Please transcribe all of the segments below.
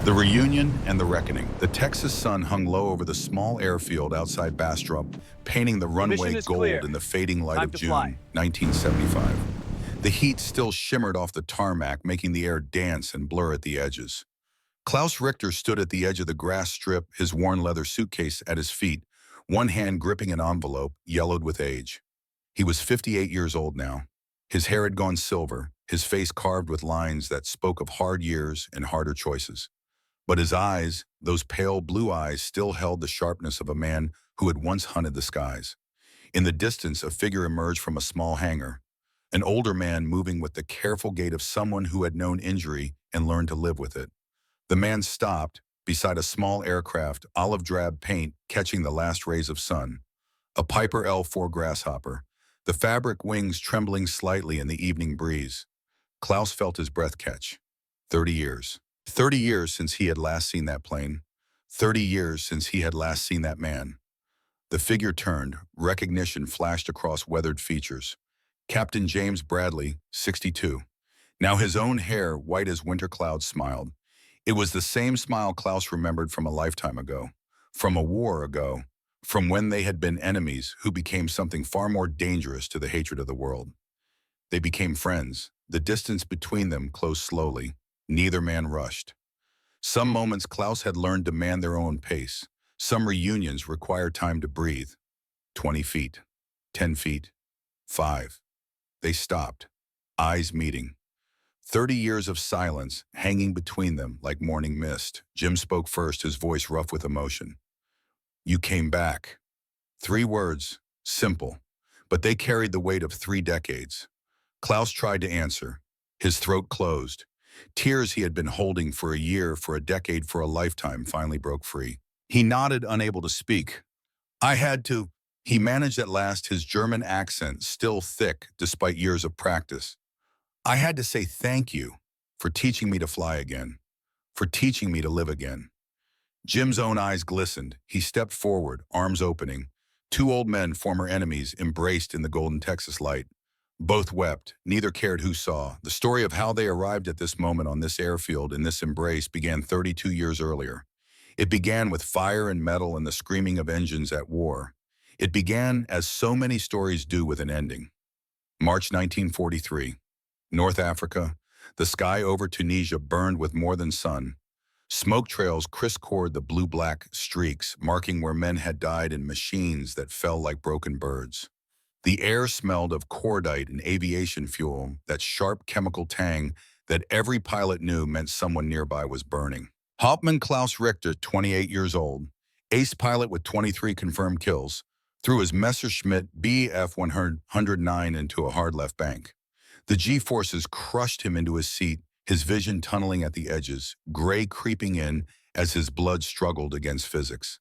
The reunion and the reckoning. The Texas sun hung low over the small airfield outside Bastrop, painting the Your mission runway is gold clear. in the fading light Time of to fly. June 1975. The heat still shimmered off the tarmac, making the air dance and blur at the edges. Klaus Richter stood at the edge of the grass strip, his worn leather suitcase at his feet, one hand gripping an envelope yellowed with age. He was 58 years old now. His hair had gone silver, his face carved with lines that spoke of hard years and harder choices. But his eyes, those pale blue eyes, still held the sharpness of a man who had once hunted the skies. In the distance, a figure emerged from a small hangar, an older man moving with the careful gait of someone who had known injury and learned to live with it. The man stopped beside a small aircraft, olive drab paint catching the last rays of sun. A Piper L-4 Grasshopper, the fabric wings trembling slightly in the evening breeze. Klaus felt his breath catch. 30 years. 30 years since he had last seen that plane. 30 years since he had last seen that man. The figure turned, recognition flashed across weathered features. Captain James Bradley, 62. Now his own hair, white as winter clouds, smiled. It was the same smile Klaus remembered from a lifetime ago, from a war ago, from when they had been enemies who became something far more dangerous to the hatred of the world. They became friends. The distance between them closed slowly. Neither man rushed. Some moments Klaus had learned to man their own pace. Some reunions required time to breathe. 20 feet, 10 feet, 5. They stopped, eyes meeting. 30 years of silence hanging between them like morning mist. Jim spoke first, his voice rough with emotion. You came back. 3 words, simple, but they carried the weight of 3 decades. Klaus tried to answer. His throat closed. Tears he had been holding for a year, for a decade, for a lifetime finally broke free. He nodded, unable to speak. I had to. He managed at last, his German accent still thick despite years of practice. I had to say thank you for teaching me to fly again, for teaching me to live again. Jim's own eyes glistened. He stepped forward, arms opening. 2 old men, former enemies, embraced in the golden Texas light. Both wept. Neither cared who saw. The story of how they arrived at this moment on this airfield in this embrace began 32 years earlier. It began with fire and metal and the screaming of engines at war. It began as so many stories do, with an ending. March 1943. North Africa. The sky over Tunisia burned with more than sun. Smoke trails crisscrossed the blue-black streaks, marking where men had died in machines that fell like broken birds. The air smelled of cordite and aviation fuel, that sharp chemical tang that every pilot knew meant someone nearby was burning. Hauptmann Klaus Richter, 28 years old, ace pilot with 23 confirmed kills, threw his Messerschmitt Bf 109 into a hard left bank. The G-forces crushed him into his seat, his vision tunneling at the edges, gray creeping in as his blood struggled against physics.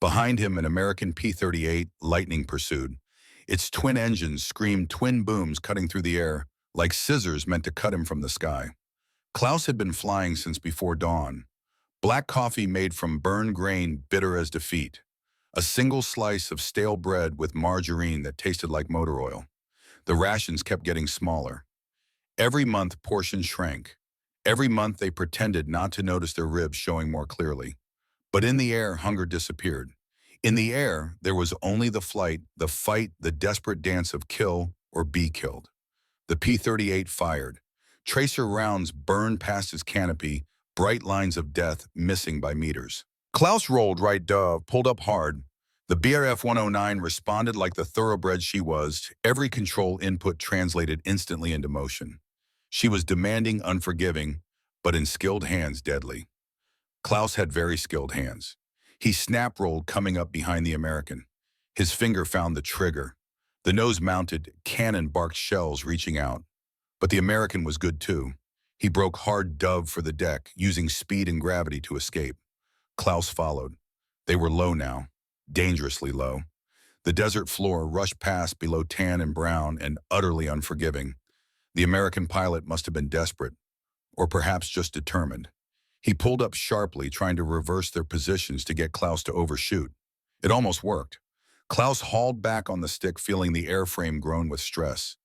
Behind him, an American P-38 Lightning pursued. Its twin engines screamed twin booms cutting through the air, like scissors meant to cut him from the sky. Klaus had been flying since before dawn. Black coffee made from burned grain, bitter as defeat. A single slice of stale bread with margarine that tasted like motor oil. The rations kept getting smaller. Every month, portions shrank. Every month, they pretended not to notice their ribs showing more clearly. But in the air, hunger disappeared. In the air, there was only the flight, the fight, the desperate dance of kill or be killed. The P-38 fired. Tracer rounds burned past his canopy, bright lines of death missing by meters. Klaus rolled right dove, pulled up hard. The BRF 109 responded like the thoroughbred she was. Every control input translated instantly into motion. She was demanding, unforgiving, but in skilled hands, deadly. Klaus had very skilled hands. He snap-rolled, coming up behind the American. His finger found the trigger. The nose mounted, cannon-barked shells reaching out. But the American was good too. He broke hard dove for the deck, using speed and gravity to escape. Klaus followed. They were low now, dangerously low. The desert floor rushed past below tan and brown and utterly unforgiving. The American pilot must have been desperate, or perhaps just determined. He pulled up sharply, trying to reverse their positions to get Klaus to overshoot. It almost worked. Klaus hauled back on the stick, feeling the airframe groan with stress.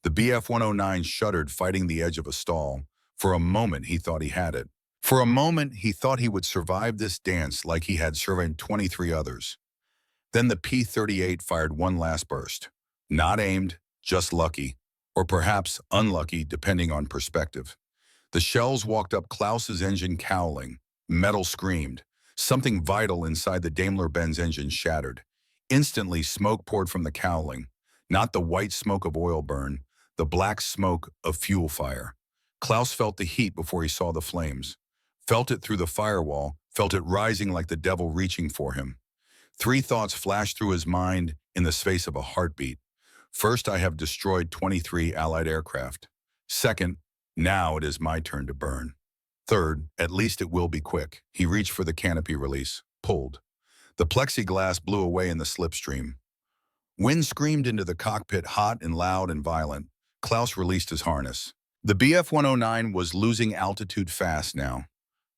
The BF-109 shuddered, fighting the edge of a stall. For a moment, he thought he had it. For a moment, he thought he would survive this dance like he had survived 23 others. Then the P-38 fired one last burst. Not aimed, just lucky, or perhaps unlucky depending on perspective. The shells walked up Klaus's engine cowling. Metal screamed. Something vital inside the Daimler-Benz engine shattered. Instantly, smoke poured from the cowling. Not the white smoke of oil burn, the black smoke of fuel fire. Klaus felt the heat before he saw the flames. Felt it through the firewall, felt it rising like the devil reaching for him. Three thoughts flashed through his mind in the space of a heartbeat. First, I have destroyed 23 Allied aircraft. Second, now it is my turn to burn. Third, at least it will be quick. He reached for the canopy release, pulled. The plexiglass blew away in the slipstream. Wind screamed into the cockpit, hot and loud and violent. Klaus released his harness. The Bf-109 was losing altitude fast now.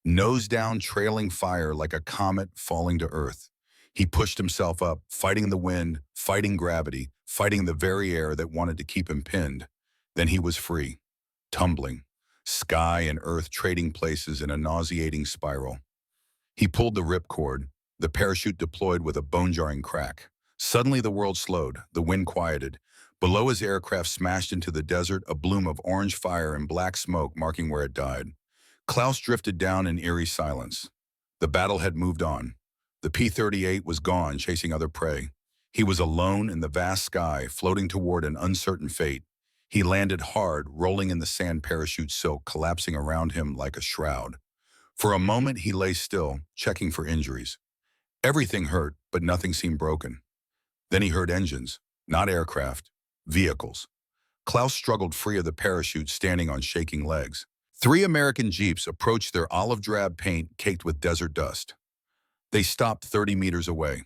Nose down, trailing fire like a comet falling to Earth. He pushed himself up, fighting the wind, fighting gravity, fighting the very air that wanted to keep him pinned. Then he was free, tumbling, sky and earth trading places in a nauseating spiral. He pulled the ripcord, the parachute deployed with a bone-jarring crack. Suddenly the world slowed, the wind quieted. Below his aircraft smashed into the desert, a bloom of orange fire and black smoke marking where it died. Klaus drifted down in eerie silence. The battle had moved on. The P-38 was gone, chasing other prey. He was alone in the vast sky, floating toward an uncertain fate. He landed hard, rolling in the sand, parachute silk collapsing around him like a shroud. For a moment, he lay still, checking for injuries. Everything hurt, but nothing seemed broken. Then he heard engines, not aircraft, vehicles. Klaus struggled free of the parachute, standing on shaking legs. 3 American jeeps approached, their olive drab paint caked with desert dust. They stopped 30 meters away.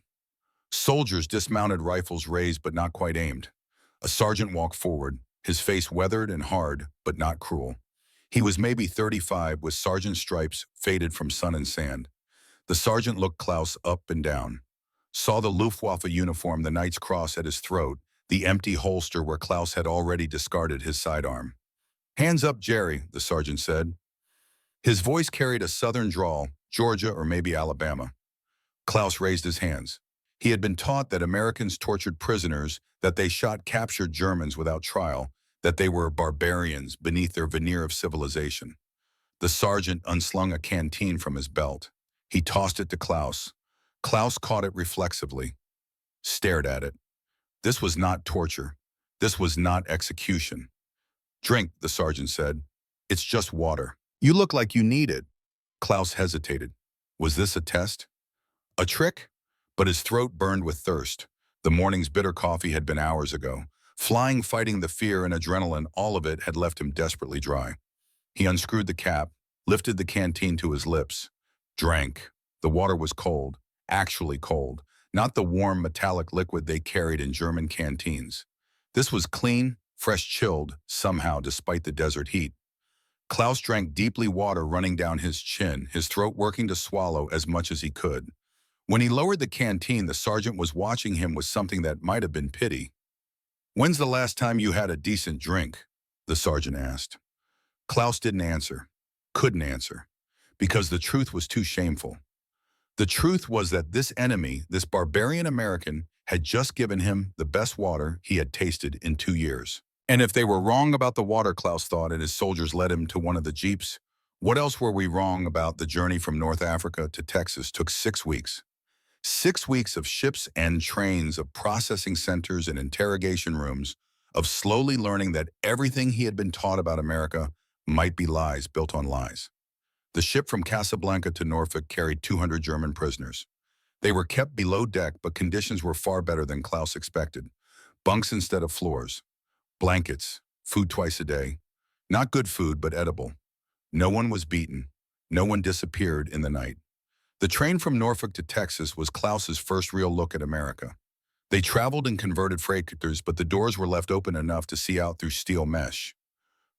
Soldiers dismounted, rifles raised but not quite aimed. A sergeant walked forward, his face weathered and hard, but not cruel. He was maybe 35, with sergeant stripes faded from sun and sand. The sergeant looked Klaus up and down, saw the Luftwaffe uniform, the Knight's Cross at his throat, the empty holster where Klaus had already discarded his sidearm. "Hands up, Jerry," the sergeant said. His voice carried a southern drawl, Georgia or maybe Alabama. Klaus raised his hands. He had been taught that Americans tortured prisoners, that they shot captured Germans without trial, that they were barbarians beneath their veneer of civilization. The sergeant unslung a canteen from his belt. He tossed it to Klaus. Klaus caught it reflexively, stared at it. This was not torture. This was not execution. "Drink," the sergeant said. "It's just water. You look like you need it." Klaus hesitated. Was this a test? A trick? But his throat burned with thirst. The morning's bitter coffee had been hours ago. Flying, fighting the fear and adrenaline, all of it had left him desperately dry. He unscrewed the cap, lifted the canteen to his lips, drank. The water was cold, actually cold, not the warm metallic liquid they carried in German canteens. This was clean, fresh, chilled, somehow, despite the desert heat. Klaus drank deeply, water running down his chin, his throat working to swallow as much as he could. When he lowered the canteen, the sergeant was watching him with something that might have been pity. "When's the last time you had a decent drink?" the sergeant asked. Klaus didn't answer, couldn't answer, because the truth was too shameful. The truth was that this enemy, this barbarian American, had just given him the best water he had tasted in 2 years. And if they were wrong about the water, Klaus thought, and his soldiers led him to one of the jeeps, what else were we wrong about? The journey from North Africa to Texas took 6 weeks. 6 weeks of ships and trains, of processing centers and interrogation rooms, of slowly learning that everything he had been taught about America might be lies built on lies. The ship from Casablanca to Norfolk carried 200 German prisoners. They were kept below deck, but conditions were far better than Klaus expected. Bunks instead of floors. Blankets. Food twice a day. Not good food, but edible. No one was beaten. No one disappeared in the night. The train from Norfolk to Texas was Klaus's first real look at America. They traveled in converted freighters, but the doors were left open enough to see out through steel mesh.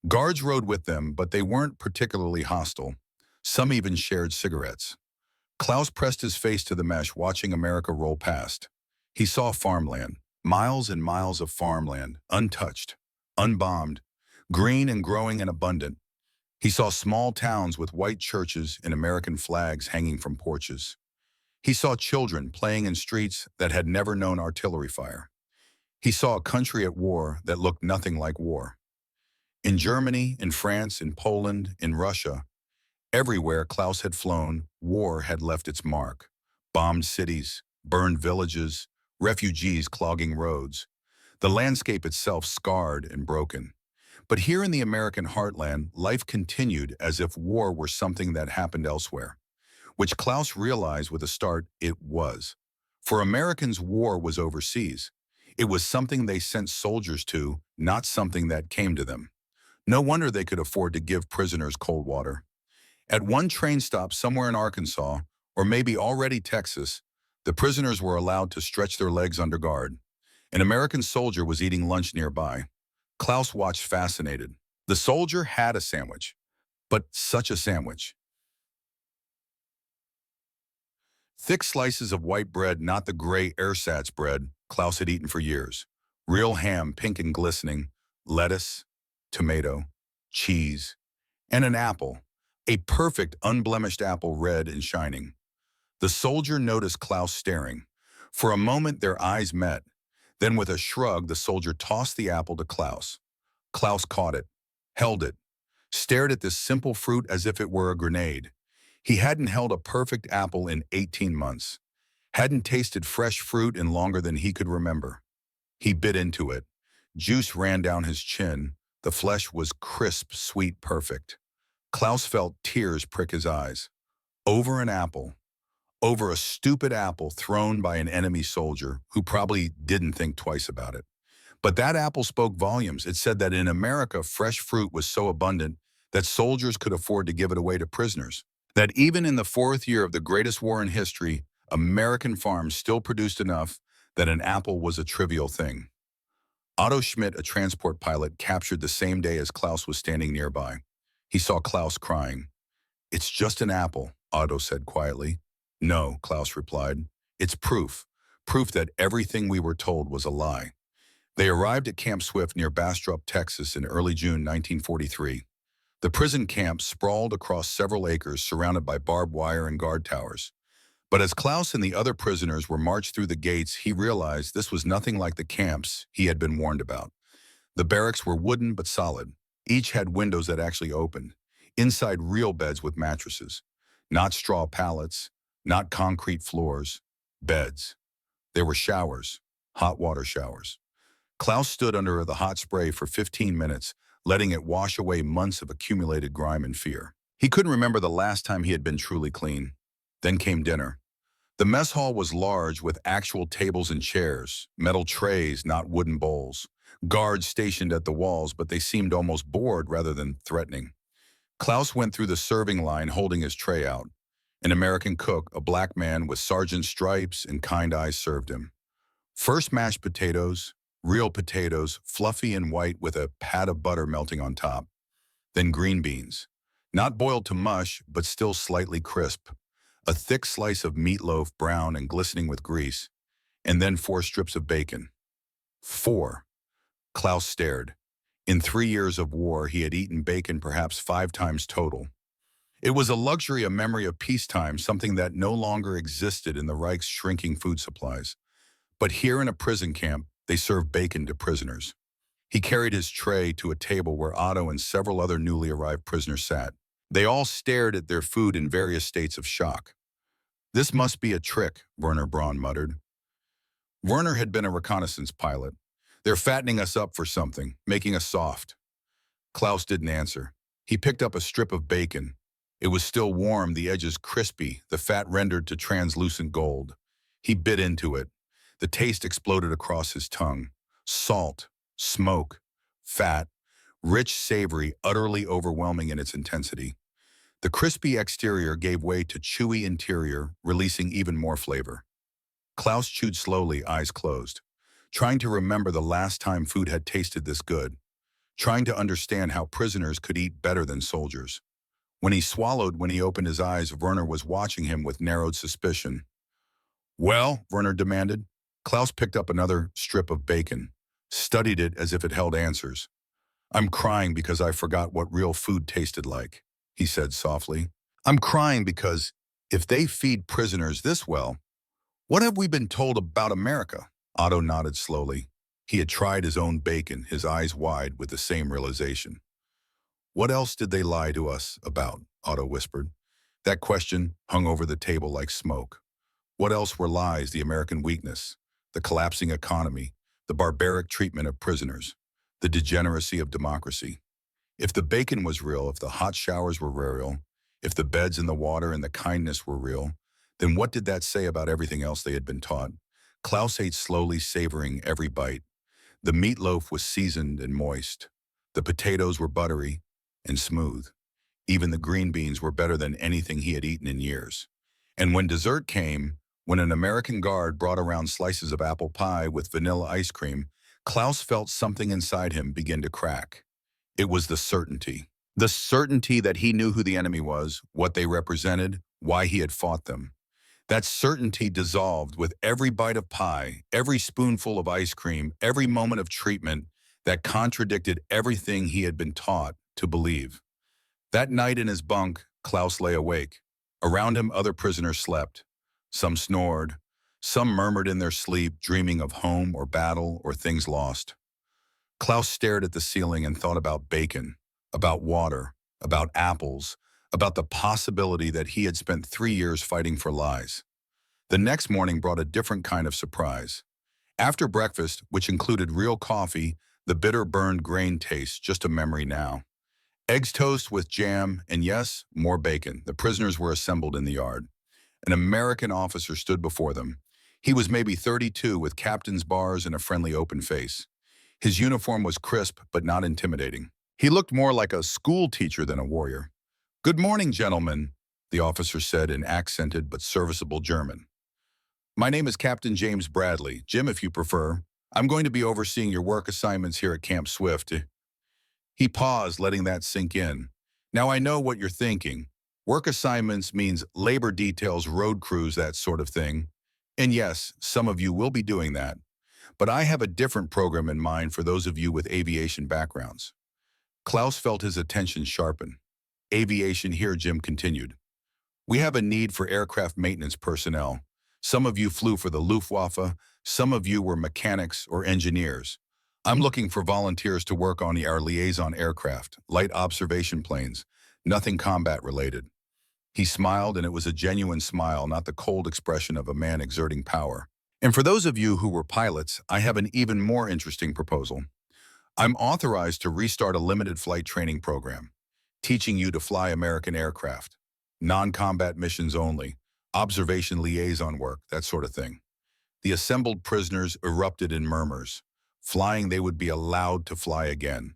Guards rode with them, but they weren't particularly hostile. Some even shared cigarettes. Klaus pressed his face to the mesh, watching America roll past. He saw farmland, miles and miles of farmland, untouched, unbombed, green and growing and abundant. He saw small towns with white churches and American flags hanging from porches. He saw children playing in streets that had never known artillery fire. He saw a country at war that looked nothing like war. In Germany, in France, in Poland, in Russia, everywhere Klaus had flown, war had left its mark. Bombed cities, burned villages, refugees clogging roads. The landscape itself scarred and broken. But here in the American heartland, life continued as if war were something that happened elsewhere, which Klaus realized with a start it was. For Americans, war was overseas. It was something they sent soldiers to, not something that came to them. No wonder they could afford to give prisoners cold water. At one train stop somewhere in Arkansas, or maybe already Texas, the prisoners were allowed to stretch their legs under guard. An American soldier was eating lunch nearby. Klaus watched fascinated. The soldier had a sandwich, but such a sandwich. Thick slices of white bread, not the gray ersatz bread Klaus had eaten for years. Real ham, pink and glistening, lettuce, tomato, cheese, and an apple. A perfect, unblemished apple, red and shining. The soldier noticed Klaus staring. For a moment, their eyes met. Then with a shrug, the soldier tossed the apple to Klaus. Klaus caught it, held it, stared at this simple fruit as if it were a grenade. He hadn't held a perfect apple in 18 months. Hadn't tasted fresh fruit in longer than he could remember. He bit into it. Juice ran down his chin. The flesh was crisp, sweet, perfect. Klaus felt tears prick his eyes. Over an apple. Over a stupid apple thrown by an enemy soldier who probably didn't think twice about it. But that apple spoke volumes. It said that in America, fresh fruit was so abundant that soldiers could afford to give it away to prisoners. That even in the fourth year of the greatest war in history, American farms still produced enough that an apple was a trivial thing. Otto Schmidt, a transport pilot, captured the same day as Klaus was standing nearby. He saw Klaus crying. "It's just an apple," Otto said quietly. "No," Klaus replied. "It's proof. Proof that everything we were told was a lie." They arrived at Camp Swift near Bastrop, Texas in early June 1943. The prison camp sprawled across several acres surrounded by barbed wire and guard towers. But as Klaus and the other prisoners were marched through the gates, he realized this was nothing like the camps he had been warned about. The barracks were wooden but solid. Each had windows that actually opened. Inside, real beds with mattresses. Not straw pallets, not concrete floors. Beds. There were showers. Hot water showers. Klaus stood under the hot spray for 15 minutes, letting it wash away months of accumulated grime and fear. He couldn't remember the last time he had been truly clean. Then came dinner. The mess hall was large with actual tables and chairs, metal trays, not wooden bowls. Guards stationed at the walls, but they seemed almost bored rather than threatening. Klaus went through the serving line holding his tray out. An American cook, a black man with sergeant stripes and kind eyes, served him. First mashed potatoes, real potatoes, fluffy and white with a pat of butter melting on top. Then green beans, not boiled to mush, but still slightly crisp. A thick slice of meatloaf, brown and glistening with grease. And then 4 strips of bacon. 4. Klaus stared. In 3 years of war, he had eaten bacon perhaps 5 times total. It was a luxury, a memory of peacetime, something that no longer existed in the Reich's shrinking food supplies. But here in a prison camp, they served bacon to prisoners. He carried his tray to a table where Otto and several other newly arrived prisoners sat. They all stared at their food in various states of shock. "This must be a trick," Werner Braun muttered. Werner had been a reconnaissance pilot. "They're fattening us up for something, making us soft." Klaus didn't answer. He picked up a strip of bacon. It was still warm, the edges crispy, the fat rendered to translucent gold. He bit into it. The taste exploded across his tongue. Salt, smoke, fat, rich, savory, utterly overwhelming in its intensity. The crispy exterior gave way to chewy interior, releasing even more flavor. Klaus chewed slowly, eyes closed, trying to remember the last time food had tasted this good, trying to understand how prisoners could eat better than soldiers. When he swallowed, when he opened his eyes, Werner was watching him with narrowed suspicion. "Well?" Werner demanded. Klaus picked up another strip of bacon, studied it as if it held answers. I'm crying because I forgot what real food tasted like, he said softly. I'm crying because if they feed prisoners this well, what have we been told about America? Otto nodded slowly. He had tried his own bacon, his eyes wide with the same realization. What else did they lie to us about? Otto whispered. That question hung over the table like smoke. What else were lies? The American weakness, the collapsing economy, the barbaric treatment of prisoners, the degeneracy of democracy. If the bacon was real, if the hot showers were real, if the beds in the water and the kindness were real, then what did that say about everything else they had been taught? Klaus ate slowly, savoring every bite. The meatloaf was seasoned and moist. The potatoes were buttery and smooth. Even the green beans were better than anything he had eaten in years. And when dessert came, when an American guard brought around slices of apple pie with vanilla ice cream, Klaus felt something inside him begin to crack. It was the certainty. The certainty that he knew who the enemy was, what they represented, why he had fought them. That certainty dissolved with every bite of pie, every spoonful of ice cream, every moment of treatment that contradicted everything he had been taught to believe. That night in his bunk, Klaus lay awake. Around him, other prisoners slept. Some snored. Some murmured in their sleep, dreaming of home or battle or things lost. Klaus stared at the ceiling and thought about bacon, about water, about apples, about the possibility that he had spent 3 years fighting for lies. The next morning brought a different kind of surprise. After breakfast, which included real coffee, the bitter burned grain taste just a memory now. Eggs toast with jam, and yes, more bacon. The prisoners were assembled in the yard. An American officer stood before them. He was maybe 32 with captain's bars and a friendly open face. His uniform was crisp but not intimidating. He looked more like a school teacher than a warrior. "Good morning, gentlemen," the officer said in accented but serviceable German. "My name is Captain James Bradley, Jim if you prefer. I'm going to be overseeing your work assignments here at Camp Swift." He paused, letting that sink in. "Now I know what you're thinking. Work assignments means labor details, road crews, that sort of thing. And yes, some of you will be doing that. But I have a different program in mind for those of you with aviation backgrounds." Klaus felt his attention sharpen. "Aviation here," Jim continued. "We have a need for aircraft maintenance personnel. Some of you flew for the Luftwaffe, some of you were mechanics or engineers. I'm looking for volunteers to work on our liaison aircraft, light observation planes, nothing combat related." He smiled, and it was a genuine smile, not the cold expression of a man exerting power. "And for those of you who were pilots, I have an even more interesting proposal. I'm authorized to restart a limited flight training program, teaching you to fly American aircraft. Non-combat missions only, observation liaison work, that sort of thing." The assembled prisoners erupted in murmurs. Flying, they would be allowed to fly again.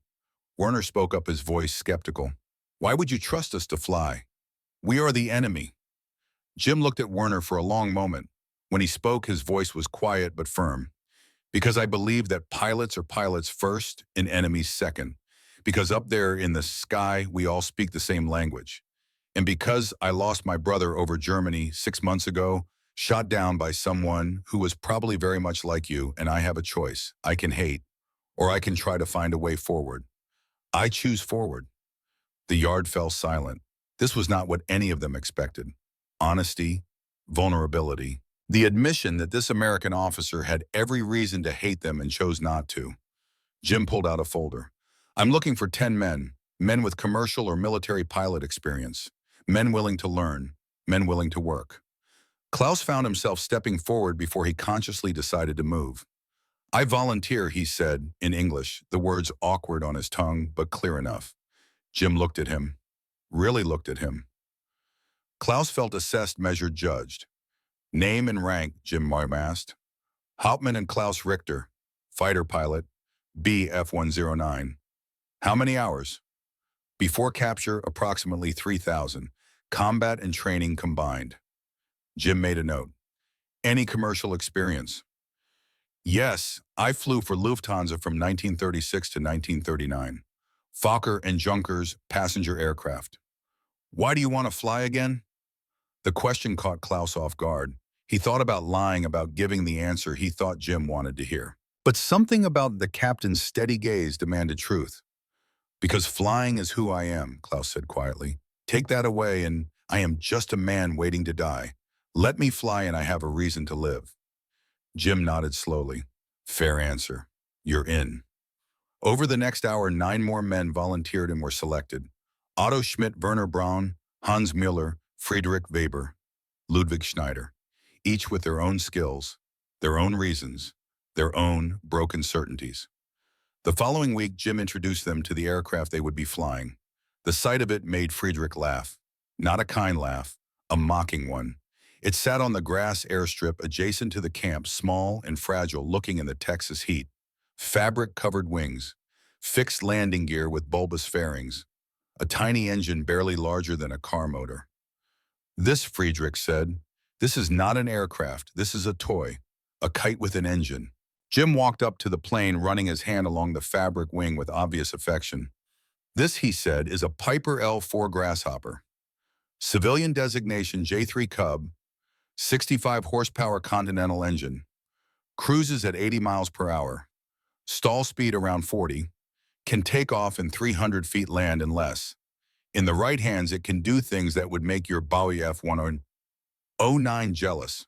Werner spoke up, his voice skeptical. "Why would you trust us to fly? We are the enemy." Jim looked at Werner for a long moment. When he spoke, his voice was quiet but firm. "Because I believe that pilots are pilots first and enemies second. Because up there in the sky, we all speak the same language. And because I lost my brother over Germany 6 months ago, shot down by someone who was probably very much like you, and I have a choice. I can hate, or I can try to find a way forward. I choose forward." The yard fell silent. This was not what any of them expected. Honesty, vulnerability, the admission that this American officer had every reason to hate them and chose not to. Jim pulled out a folder. "I'm looking for 10 men, men with commercial or military pilot experience, men willing to learn, men willing to work." Klaus found himself stepping forward before he consciously decided to move. "I volunteer," he said in English, the words awkward on his tongue but clear enough. Jim looked at him, really looked at him. Klaus felt assessed, measured, judged. "Name and rank," Jim asked. "Hauptmann and Klaus Richter, fighter pilot, BF-109. "How many hours?" "Before capture, approximately 3,000. Combat and training combined." Jim made a note. "Any commercial experience?" "Yes, I flew for Lufthansa from 1936 to 1939. Fokker and Junkers passenger aircraft." "Why do you want to fly again?" The question caught Klaus off guard. He thought about lying, about giving the answer he thought Jim wanted to hear. But something about the captain's steady gaze demanded truth. Because flying is who I am, Klaus said quietly. Take that away and I am just a man waiting to die. Let me fly and I have a reason to live. Jim nodded slowly. Fair answer. You're in. Over the next hour, 9 more men volunteered and were selected. Otto Schmidt, Werner Braun, Hans Müller, Friedrich Weber, Ludwig Schneider, each with their own skills, their own reasons, their own broken certainties. The following week, Jim introduced them to the aircraft they would be flying. The sight of it made Friedrich laugh. Not a kind laugh, a mocking one. It sat on the grass airstrip adjacent to the camp, small and fragile, looking in the Texas heat. Fabric-covered wings, fixed landing gear with bulbous fairings, a tiny engine barely larger than a car motor. This, Friedrich said, this is not an aircraft, this is a toy, a kite with an engine. Jim walked up to the plane, running his hand along the fabric wing with obvious affection. This, he said, is a Piper L4 Grasshopper. Civilian designation J3 Cub, 65 horsepower Continental engine. Cruises at 80 miles per hour. Stall speed around 40. Can take off in 300 feet land and less. In the right hands, it can do things that would make your Bowie F-109 jealous.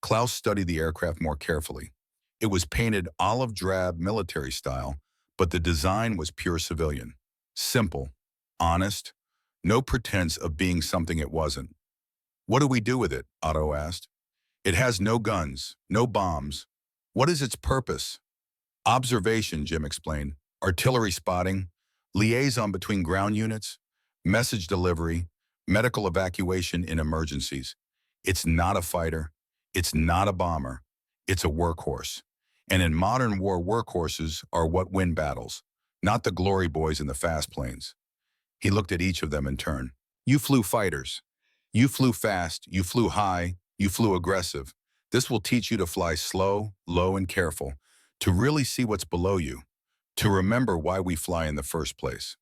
Klaus studied the aircraft more carefully. It was painted olive drab military style, but the design was pure civilian. Simple, honest, no pretense of being something it wasn't. What do we do with it? Otto asked. It has no guns, no bombs. What is its purpose? Observation, Jim explained. Artillery spotting, liaison between ground units, message delivery, medical evacuation in emergencies. It's not a fighter. It's not a bomber. It's a workhorse. And in modern war, workhorses are what win battles, not the glory boys in the fast planes. He looked at each of them in turn. You flew fighters. You flew fast. You flew high. You flew aggressive. This will teach you to fly slow, low, and careful, to really see what's below you, to remember why we fly in the first place.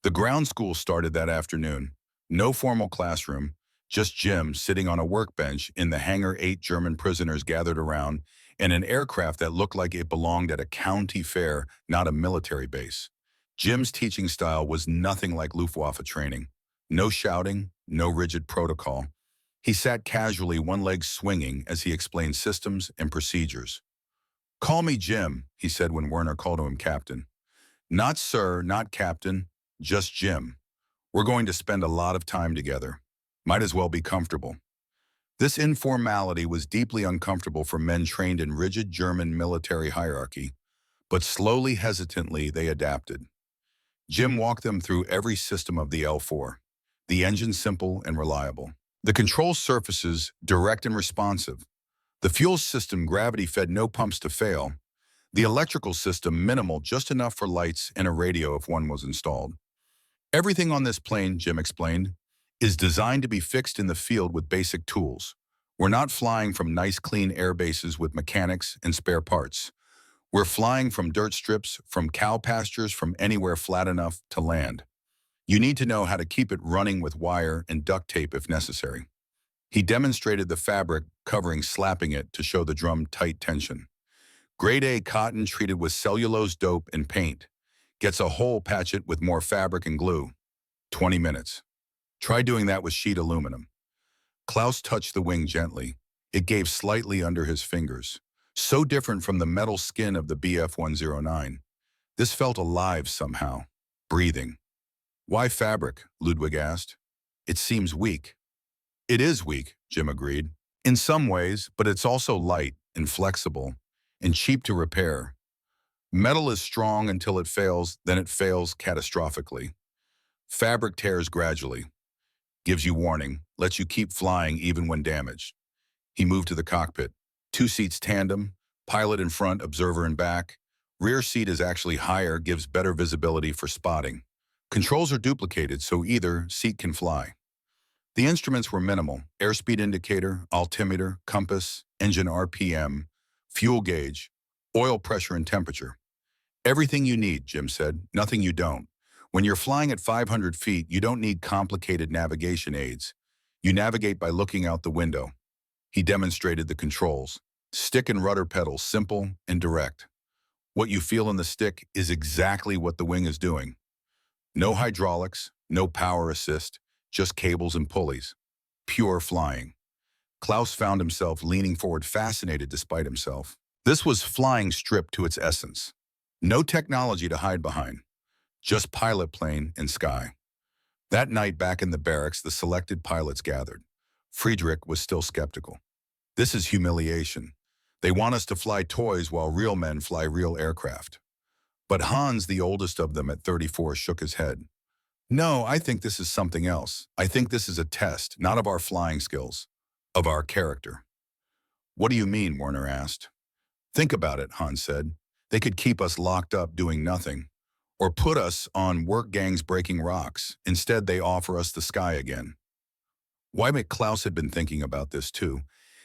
The ground school started that afternoon. No formal classroom, just Jim sitting on a workbench in the hangar. 8 German prisoners gathered around, and an aircraft that looked like it belonged at a county fair, not a military base. Jim's teaching style was nothing like Luftwaffe training. No shouting, no rigid protocol. He sat casually, one leg swinging, as he explained systems and procedures. Call me Jim, he said when Werner called him captain. Not sir, not captain, just Jim. We're going to spend a lot of time together. Might as well be comfortable. This informality was deeply uncomfortable for men trained in rigid German military hierarchy, but slowly, hesitantly, they adapted. Jim walked them through every system of the L4, the engine simple and reliable. The control surfaces direct and responsive. The fuel system gravity-fed, no pumps to fail. The electrical system minimal, just enough for lights and a radio if one was installed. Everything on this plane, Jim explained, is designed to be fixed in the field with basic tools. We're not flying from nice, clean air bases with mechanics and spare parts. We're flying from dirt strips, from cow pastures, from anywhere flat enough to land. You need to know how to keep it running with wire and duct tape if necessary. He demonstrated the fabric covering, slapping it to show the drum tight tension. Grade A cotton treated with cellulose dope and paint. Gets a hole, patch it with more fabric and glue. 20 minutes. Try doing that with sheet aluminum. Klaus touched the wing gently. It gave slightly under his fingers. So different from the metal skin of the Bf-109. This felt alive somehow, breathing. Why fabric? Ludwig asked. It seems weak. It is weak, Jim agreed. In some ways, but it's also light and flexible and cheap to repair. Metal is strong until it fails, then it fails catastrophically. Fabric tears gradually. Gives you warning, lets you keep flying even when damaged. He moved to the cockpit. 2 seats tandem, pilot in front, observer in back. Rear seat is actually higher, gives better visibility for spotting. Controls are duplicated, so either seat can fly. The instruments were minimal: airspeed indicator, altimeter, compass, engine RPM, fuel gauge, oil pressure and temperature. Everything you need, Jim said, nothing you don't. When you're flying at 500 feet, you don't need complicated navigation aids. You navigate by looking out the window. He demonstrated the controls. Stick and rudder pedals, simple and direct. What you feel in the stick is exactly what the wing is doing. No hydraulics, no power assist, just cables and pulleys. Pure flying. Klaus found himself leaning forward, fascinated despite himself. This was flying stripped to its essence. No technology to hide behind, just pilot plane and sky. That night back in the barracks, the selected pilots gathered. Friedrich was still skeptical. This is humiliation. They want us to fly toys while real men fly real aircraft. But Hans, the oldest of them at 34, shook his head. No, I think this is something else. I think this is a test, not of our flying skills, of our character. What do you mean? Werner asked. Think about it, Hans said. They could keep us locked up doing nothing, or put us on work gangs breaking rocks. Instead, they offer us the sky again. Wyman Klaus had been thinking about this too,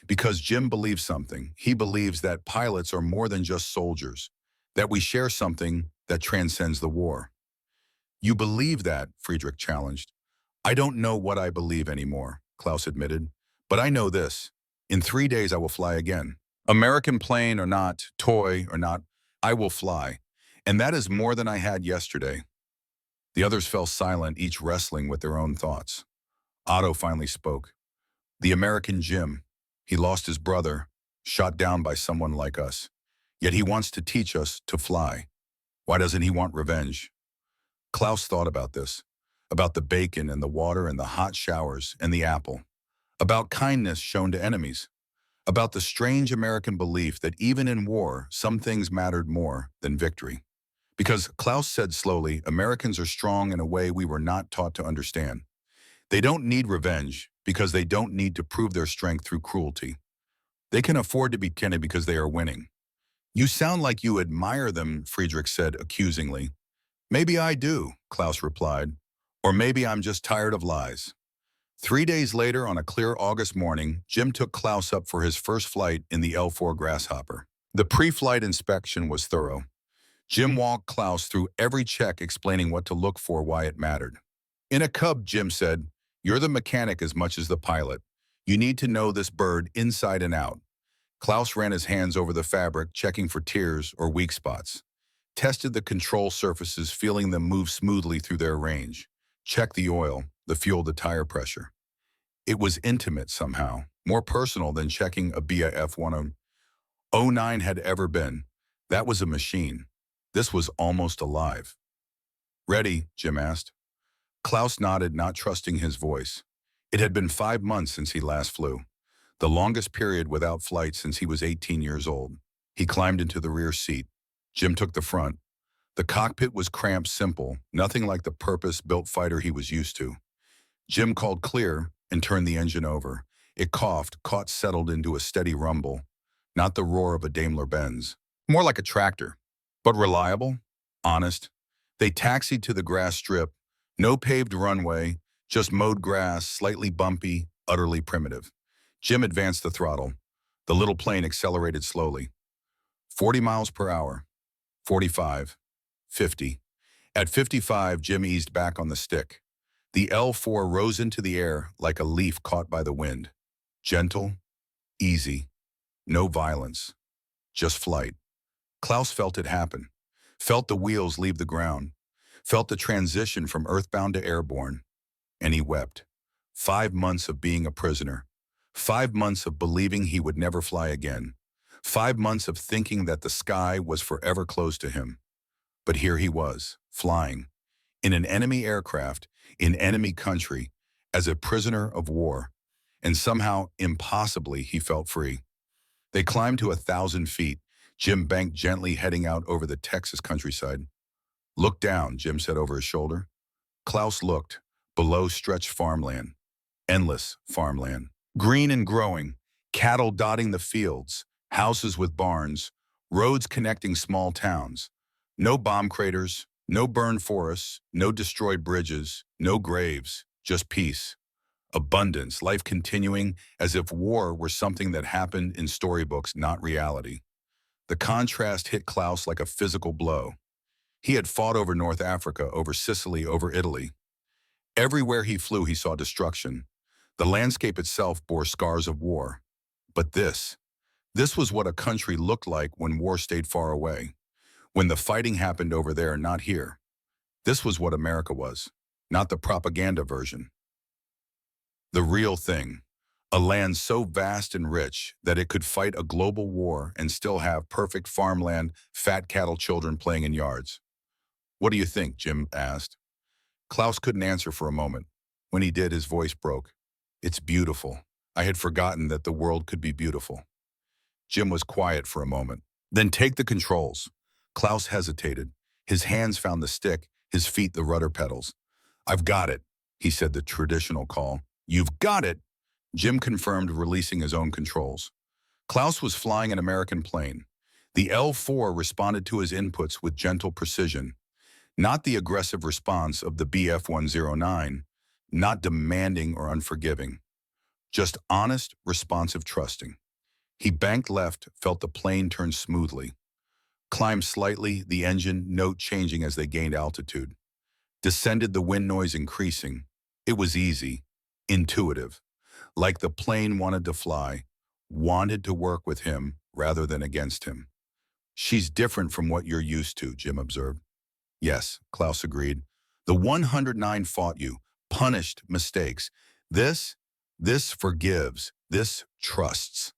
because Jim believes something. He believes that pilots are more than just soldiers, that we share something that transcends the war. You believe that? Friedrich challenged. I don't know what I believe anymore, Klaus admitted, but I know this. In 3 days I will fly again. American plane or not, toy or not, I will fly. And that is more than I had yesterday. The others fell silent, each wrestling with their own thoughts. Otto finally spoke. The American Jim. He lost his brother, shot down by someone like us. Yet he wants to teach us to fly. Why doesn't he want revenge? Klaus thought about this, about the bacon and the water and the hot showers and the apple, about kindness shown to enemies, about the strange American belief that even in war, some things mattered more than victory. Because Klaus said slowly, Americans are strong in a way we were not taught to understand. They don't need revenge because they don't need to prove their strength through cruelty. They can afford to be timid because they are winning. You sound like you admire them, Friedrich said accusingly. Maybe I do, Klaus replied. Or maybe I'm just tired of lies. 3 days later, on a clear August morning, Jim took Klaus up for his first flight in the L-4 Grasshopper. The pre-flight inspection was thorough. Jim walked Klaus through every check, explaining what to look for, why it mattered. In a Cub, Jim said, you're the mechanic as much as the pilot. You need to know this bird inside and out. Klaus ran his hands over the fabric, checking for tears or weak spots. Tested the control surfaces, feeling them move smoothly through their range. Checked the oil, the fuel, the tire pressure. It was intimate somehow, more personal than checking a BIF 1009 had ever been. That was a machine. This was almost alive. Ready? Jim asked. Klaus nodded, not trusting his voice. It had been 5 months since he last flew, the longest period without flight since he was 18 years old. He climbed into the rear seat. Jim took the front. The cockpit was cramped, simple, nothing like the purpose-built fighter he was used to. Jim called clear and turned the engine over. It coughed, settled into a steady rumble, not the roar of a Daimler-Benz. More like a tractor, but reliable, honest. They taxied to the grass strip. No paved runway, just mowed grass, slightly bumpy, utterly primitive. Jim advanced the throttle. The little plane accelerated slowly. 40 miles per hour. 45. 50. At 55, Jim eased back on the stick. The L-4 rose into the air like a leaf caught by the wind. Gentle, easy, no violence, just flight. Klaus felt it happen, felt the wheels leave the ground, felt the transition from earthbound to airborne, and he wept. 5 months of being a prisoner, 5 months of believing he would never fly again, 5 months of thinking that the sky was forever closed to him. But here he was, flying, in an enemy aircraft, in enemy country, as a prisoner of war, and somehow, impossibly, he felt free. They climbed to 1,000 feet. Jim banked gently, heading out over the Texas countryside. Look down, Jim said over his shoulder. Klaus looked. Below stretched farmland, endless farmland, green and growing, cattle dotting the fields, houses with barns, roads connecting small towns. No bomb craters, no burned forests, no destroyed bridges, no graves, just peace. Abundance, life continuing as if war were something that happened in storybooks, not reality. The contrast hit Klaus like a physical blow. He had fought over North Africa, over Sicily, over Italy. Everywhere he flew, he saw destruction. The landscape itself bore scars of war. But this was what a country looked like when war stayed far away, when the fighting happened over there, not here. This was what America was, not the propaganda version. The real thing. A land so vast and rich that it could fight a global war and still have perfect farmland, fat cattle children playing in yards. What do you think? Jim asked. Klaus couldn't answer for a moment. When he did, his voice broke. It's beautiful. I had forgotten that the world could be beautiful. Jim was quiet for a moment. Then take the controls. Klaus hesitated. His hands found the stick, his feet the rudder pedals. I've got it, he said the traditional call. You've got it! Jim confirmed, releasing his own controls. Klaus was flying an American plane. The L-4 responded to his inputs with gentle precision. Not the aggressive response of the BF-109, not demanding or unforgiving. Just honest, responsive trusting. He banked left, felt the plane turn smoothly. Climbed slightly, the engine note changing as they gained altitude. Descended, the wind noise increasing. It was easy, intuitive. Like the plane wanted to fly, wanted to work with him rather than against him. She's different from what you're used to, Jim observed. Yes, Klaus agreed. The 109 fought you, punished mistakes. This forgives, this trusts.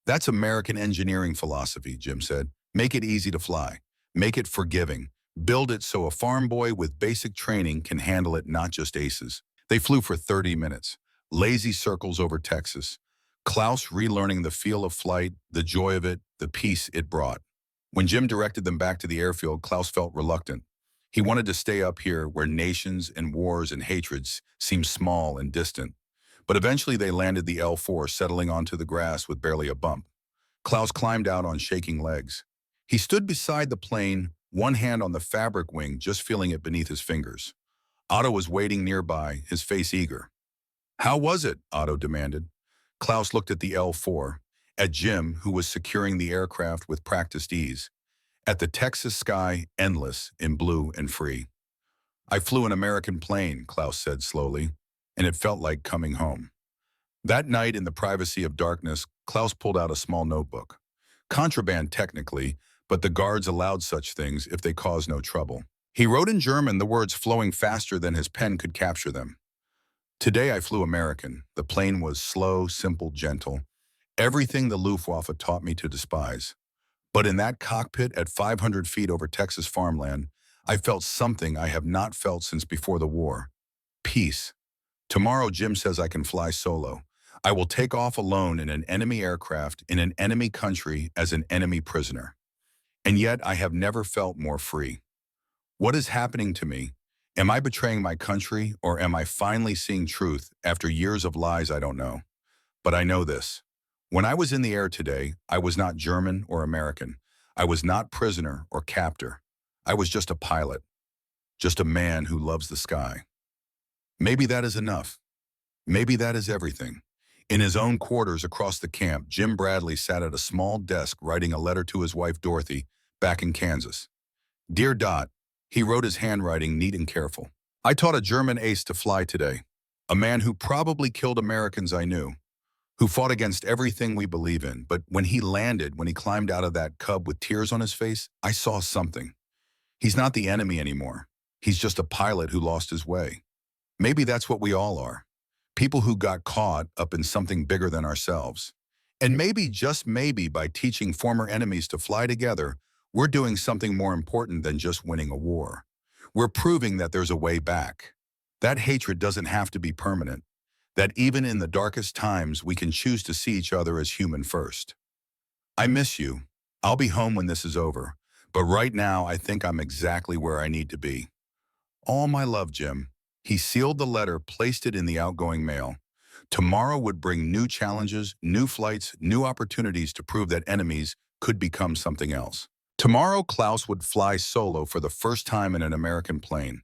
That's American engineering philosophy, Jim said. Make it easy to fly. Make it forgiving. Build it so a farm boy with basic training can handle it, not just aces. They flew for 30 minutes. Lazy circles over Texas. Klaus relearning the feel of flight, the joy of it, the peace it brought. When Jim directed them back to the airfield, Klaus felt reluctant. He wanted to stay up here where nations and wars and hatreds seemed small and distant. But eventually they landed the L-4, settling onto the grass with barely a bump. Klaus climbed out on shaking legs. He stood beside the plane, one hand on the fabric wing, just feeling it beneath his fingers. Otto was waiting nearby, his face eager. How was it? Otto demanded. Klaus looked at the L-4, at Jim, who was securing the aircraft with practiced ease, at the Texas sky, endless in blue and free. I flew an American plane, Klaus said slowly, and it felt like coming home. That night, in the privacy of darkness, Klaus pulled out a small notebook. Contraband technically, but the guards allowed such things if they caused no trouble. He wrote in German, the words flowing faster than his pen could capture them. Today I flew American. The plane was slow, simple, gentle. Everything the Luftwaffe taught me to despise. But in that cockpit at 500 feet over Texas farmland, I felt something I have not felt since before the war. Peace. Tomorrow, Jim says I can fly solo. I will take off alone in an enemy aircraft in an enemy country as an enemy prisoner. And yet I have never felt more free. What is happening to me? Am I betraying my country, or am I finally seeing truth after years of lies I don't know? But I know this. When I was in the air today, I was not German or American. I was not prisoner or captor. I was just a pilot. Just a man who loves the sky. Maybe that is enough. Maybe that is everything. In his own quarters across the camp, Jim Bradley sat at a small desk writing a letter to his wife Dorothy, back in Kansas. Dear Dot, he wrote, his handwriting neat and careful. I taught a German ace to fly today. A man who probably killed Americans I knew. Who fought against everything we believe in. But when he landed, when he climbed out of that cub with tears on his face, I saw something. He's not the enemy anymore. He's just a pilot who lost his way. Maybe that's what we all are. People who got caught up in something bigger than ourselves. And maybe, just maybe, by teaching former enemies to fly together, we're doing something more important than just winning a war. We're proving that there's a way back. That hatred doesn't have to be permanent. That even in the darkest times, we can choose to see each other as human first. I miss you. I'll be home when this is over. But right now, I think I'm exactly where I need to be. All my love, Jim. He sealed the letter, placed it in the outgoing mail. Tomorrow would bring new challenges, new flights, new opportunities to prove that enemies could become something else. Tomorrow, Klaus would fly solo for the first time in an American plane.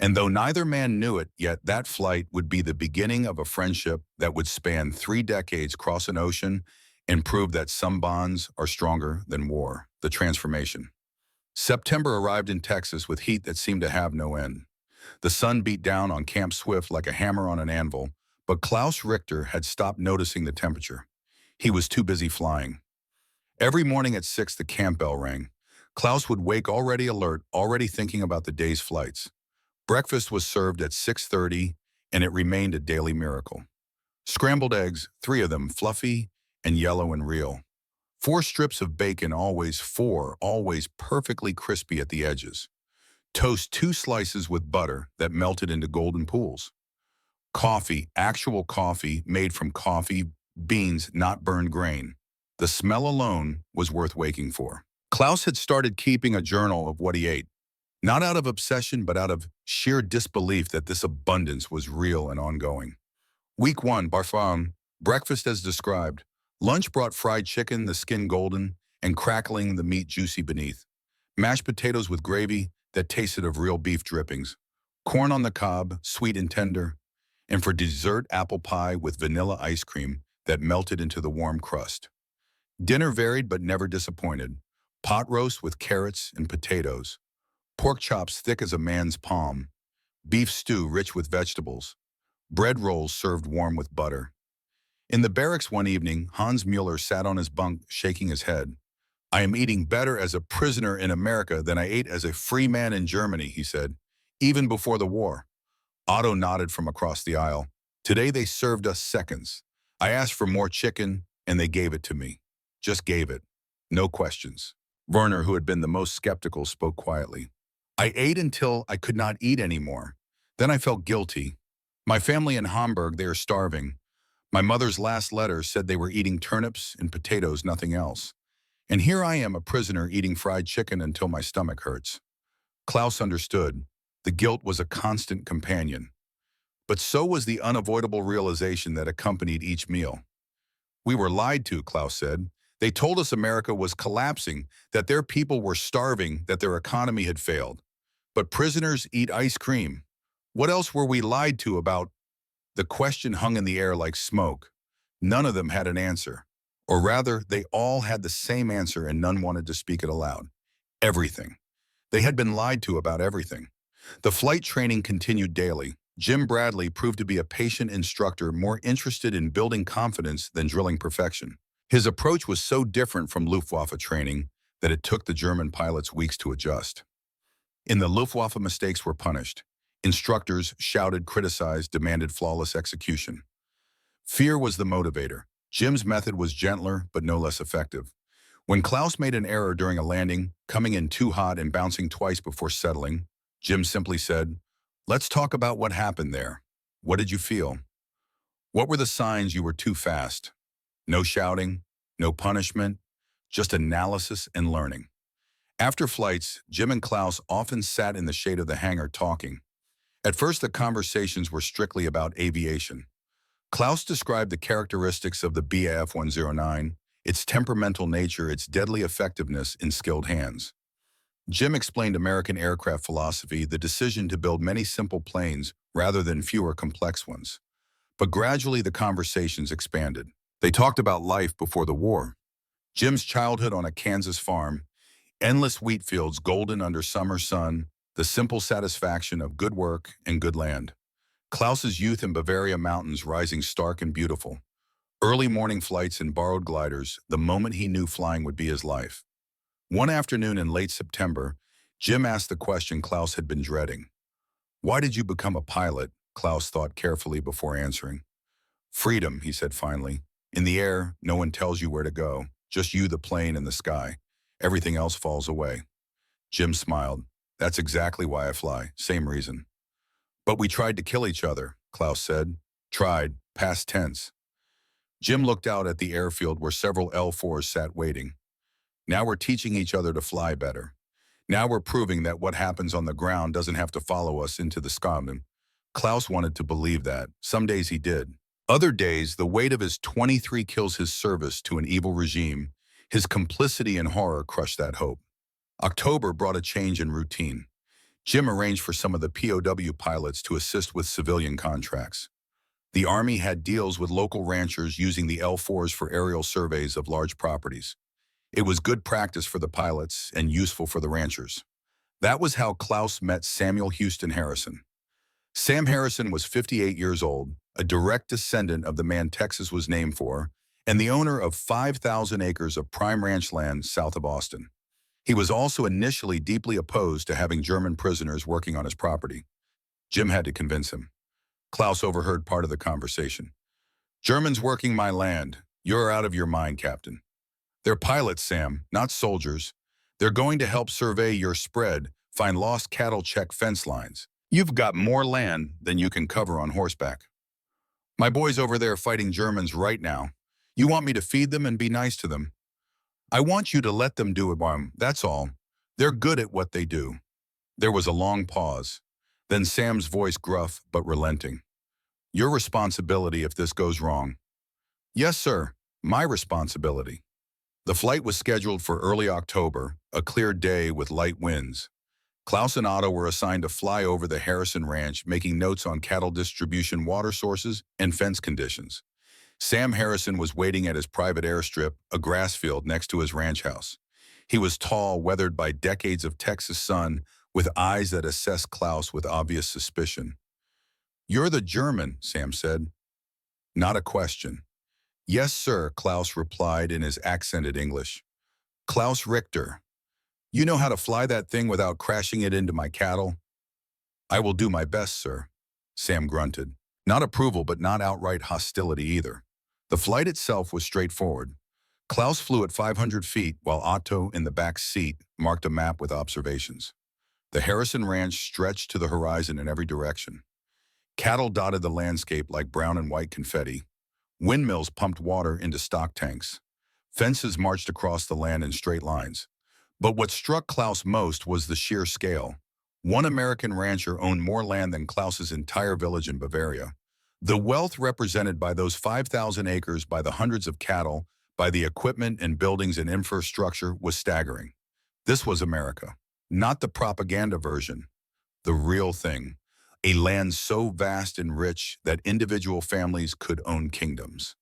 And though neither man knew it, yet that flight would be the beginning of a friendship that would span 3 decades, cross an ocean, and prove that some bonds are stronger than war. The transformation. September arrived in Texas with heat that seemed to have no end. The sun beat down on Camp Swift like a hammer on an anvil, but Klaus Richter had stopped noticing the temperature. He was too busy flying. Every morning at 6, the camp bell rang. Klaus would wake already alert, already thinking about the day's flights. Breakfast was served at 6:30, and it remained a daily miracle. Scrambled eggs, 3 of them fluffy and yellow and real. 4 strips of bacon, always perfectly crispy at the edges. Toast 2 slices with butter that melted into golden pools. Coffee, actual coffee made from coffee beans, not burned grain. The smell alone was worth waking for. Klaus had started keeping a journal of what he ate, not out of obsession, but out of sheer disbelief that this abundance was real and ongoing. Week 1, Barfam, breakfast as described. Lunch brought fried chicken, the skin golden, and crackling, the meat juicy beneath. Mashed potatoes with gravy that tasted of real beef drippings. Corn on the cob, sweet and tender. And for dessert, apple pie with vanilla ice cream that melted into the warm crust. Dinner varied but never disappointed. Pot roast with carrots and potatoes. Pork chops thick as a man's palm. Beef stew rich with vegetables. Bread rolls served warm with butter. In the barracks one evening, Hans Mueller sat on his bunk shaking his head. "I am eating better as a prisoner in America than I ate as a free man in Germany," he said, "even before the war." Otto nodded from across the aisle. "Today they served us seconds. I asked for more chicken, and they gave it to me. Just gave it. No questions." Werner, who had been the most skeptical, spoke quietly. "I ate until I could not eat anymore. Then I felt guilty. My family in Hamburg, they are starving. My mother's last letter said they were eating turnips and potatoes, nothing else. And here I am, a prisoner, eating fried chicken until my stomach hurts." Klaus understood. The guilt was a constant companion. But so was the unavoidable realization that accompanied each meal. "We were lied to," Klaus said. "They told us America was collapsing, that their people were starving, that their economy had failed. But prisoners eat ice cream. What else were we lied to about?" The question hung in the air like smoke. None of them had an answer. Or rather, they all had the same answer and none wanted to speak it aloud. Everything. They had been lied to about everything. The flight training continued daily. Jim Bradley proved to be a patient instructor more interested in building confidence than drilling perfection. His approach was so different from Luftwaffe training that it took the German pilots weeks to adjust. In the Luftwaffe, mistakes were punished. Instructors shouted, criticized, demanded flawless execution. Fear was the motivator. Jim's method was gentler, but no less effective. When Klaus made an error during a landing, coming in too hot and bouncing twice before settling, Jim simply said, "Let's talk about what happened there. What did you feel? What were the signs you were too fast?" No shouting, no punishment, just analysis and learning. After flights, Jim and Klaus often sat in the shade of the hangar talking. At first, the conversations were strictly about aviation. Klaus described the characteristics of the Baf 109, its temperamental nature, its deadly effectiveness in skilled hands. Jim explained American aircraft philosophy, the decision to build many simple planes rather than fewer complex ones. But gradually the conversations expanded. They talked about life before the war. Jim's childhood on a Kansas farm, endless wheat fields golden under summer sun, the simple satisfaction of good work and good land. Klaus's youth in Bavaria mountains rising stark and beautiful. Early morning flights in borrowed gliders, the moment he knew flying would be his life. One afternoon in late September, Jim asked the question Klaus had been dreading. "Why did you become a pilot?" Klaus thought carefully before answering. "Freedom," he said finally. "In the air, no one tells you where to go. Just you, the plane, and the sky. Everything else falls away." Jim smiled. "That's exactly why I fly. Same reason." "But we tried to kill each other," Klaus said. "Tried, past tense." Jim looked out at the airfield where several L4s sat waiting. "Now we're teaching each other to fly better. Now we're proving that what happens on the ground doesn't have to follow us into the sky." Klaus wanted to believe that. Some days he did. Other days, the weight of his 23 kills, his service to an evil regime, his complicity and horror crushed that hope. October brought a change in routine. Jim arranged for some of the POW pilots to assist with civilian contracts. The Army had deals with local ranchers using the L4s for aerial surveys of large properties. It was good practice for the pilots and useful for the ranchers. That was how Klaus met Samuel Houston Harrison. Sam Harrison was 58 years old, a direct descendant of the man Texas was named for, and the owner of 5,000 acres of prime ranch land south of Austin. He was also initially deeply opposed to having German prisoners working on his property. Jim had to convince him. Klaus overheard part of the conversation. Germans working my land. You're out of your mind, Captain. They're pilots, Sam, not soldiers. They're going to help survey your spread, find lost cattle, check fence lines. You've got more land than you can cover on horseback. My boys over there fighting Germans right now. You want me to feed them and be nice to them? I want you to let them do it, that's all. They're good at what they do. There was a long pause. Then Sam's voice gruff but relenting. Your responsibility if this goes wrong. Yes, sir. My responsibility. The flight was scheduled for early October, a clear day with light winds. Klaus and Otto were assigned to fly over the Harrison Ranch, making notes on cattle distribution, water sources, and fence conditions. Sam Harrison was waiting at his private airstrip, a grass field next to his ranch house. He was tall, weathered by decades of Texas sun, with eyes that assessed Klaus with obvious suspicion. You're the German, Sam said. Not a question. Yes, sir, Klaus replied in his accented English. Klaus Richter. You know how to fly that thing without crashing it into my cattle? I will do my best, sir, Sam grunted. Not approval, but not outright hostility either. The flight itself was straightforward. Klaus flew at 500 feet, while Otto, in the back seat, marked a map with observations. The Harrison Ranch stretched to the horizon in every direction. Cattle dotted the landscape like brown and white confetti. Windmills pumped water into stock tanks. Fences marched across the land in straight lines. But what struck Klaus most was the sheer scale. One American rancher owned more land than Klaus's entire village in Bavaria. The wealth represented by those 5,000 acres, by the hundreds of cattle, by the equipment and buildings and infrastructure was staggering. This was America, not the propaganda version, the real thing. A land so vast and rich that individual families could own kingdoms.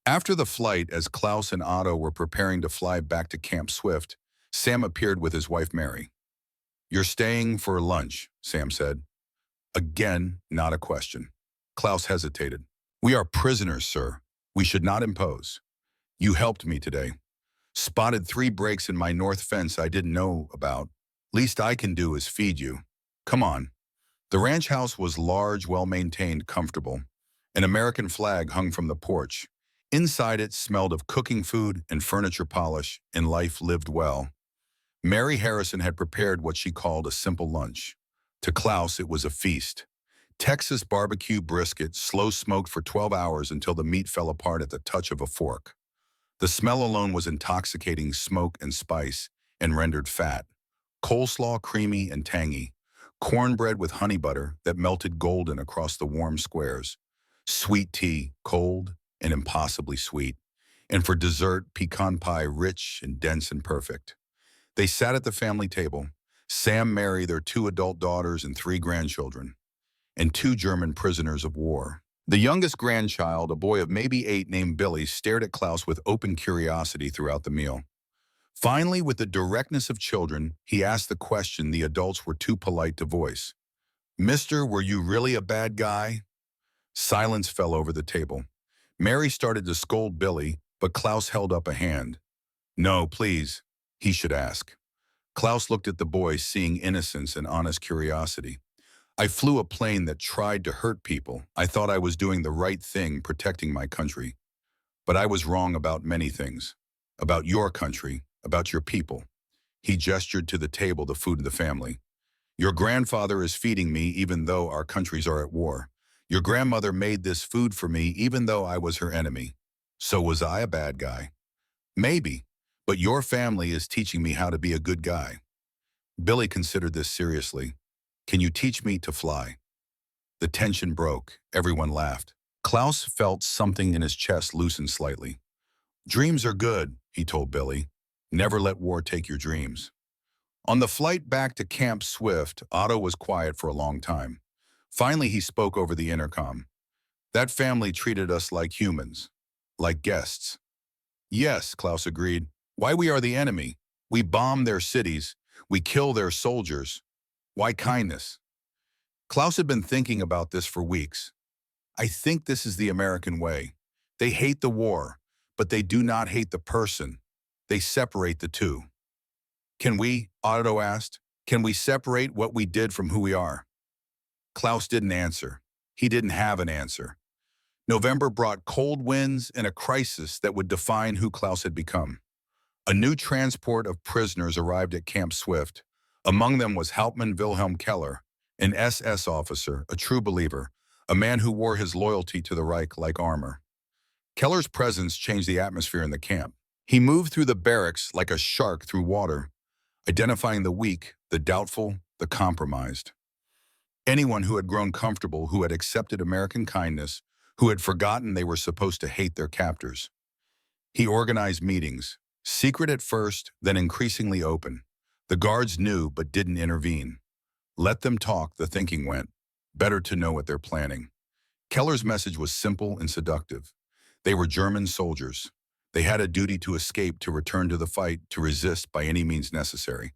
After the flight, as Klaus and Otto were preparing to fly back to Camp Swift, Sam appeared with his wife Mary. You're staying for lunch, Sam said. Again, not a question. Klaus hesitated. We are prisoners, sir. We should not impose. You helped me today. Spotted 3 breaks in my north fence I didn't know about. Least I can do is feed you. Come on. The ranch house was large, well-maintained, comfortable. An American flag hung from the porch. Inside it smelled of cooking food and furniture polish, and life lived well. Mary Harrison had prepared what she called a simple lunch. To Klaus, it was a feast. Texas barbecue brisket, slow-smoked for 12 hours until the meat fell apart at the touch of a fork. The smell alone was intoxicating, smoke and spice, and rendered fat. Coleslaw, creamy and tangy. Cornbread with honey butter that melted golden across the warm squares. Sweet tea, cold and impossibly sweet. And for dessert, pecan pie, rich and dense and perfect. They sat at the family table. Sam, Mary, their 2 adult daughters and 3 grandchildren, and 2 German prisoners of war. The youngest grandchild, a boy of maybe 8 named Billy, stared at Klaus with open curiosity throughout the meal. Finally, with the directness of children, he asked the question the adults were too polite to voice. Mister, were you really a bad guy? Silence fell over the table. Mary started to scold Billy, but Klaus held up a hand. No, please, he should ask. Klaus looked at the boy, seeing innocence and honest curiosity. I flew a plane that tried to hurt people. I thought I was doing the right thing, protecting my country. But I was wrong about many things. About your country, about your people. He gestured to the table, the food of the family. Your grandfather is feeding me even though our countries are at war. Your grandmother made this food for me even though I was her enemy. So was I a bad guy? Maybe, but your family is teaching me how to be a good guy. Billy considered this seriously. Can you teach me to fly? The tension broke. Everyone laughed. Klaus felt something in his chest loosen slightly. Dreams are good, he told Billy. Never let war take your dreams. On the flight back to Camp Swift, Otto was quiet for a long time. Finally, he spoke over the intercom. That family treated us like humans, like guests. Yes, Klaus agreed. Why we are the enemy? We bomb their cities. We kill their soldiers. Why kindness? Klaus had been thinking about this for weeks. I think this is the American way. They hate the war, but they do not hate the person. They separate the two. Can we, Otto asked, can we separate what we did from who we are? Klaus didn't answer. He didn't have an answer. November brought cold winds and a crisis that would define who Klaus had become. A new transport of prisoners arrived at Camp Swift. Among them was Hauptmann Wilhelm Keller, an SS officer, a true believer, a man who wore his loyalty to the Reich like armor. Keller's presence changed the atmosphere in the camp. He moved through the barracks like a shark through water, identifying the weak, the doubtful, the compromised. Anyone who had grown comfortable, who had accepted American kindness, who had forgotten they were supposed to hate their captors. He organized meetings, secret at first, then increasingly open. The guards knew but didn't intervene. Let them talk, the thinking went. Better to know what they're planning. Keller's message was simple and seductive. They were German soldiers. They had a duty to escape, to return to the fight, to resist by any means necessary.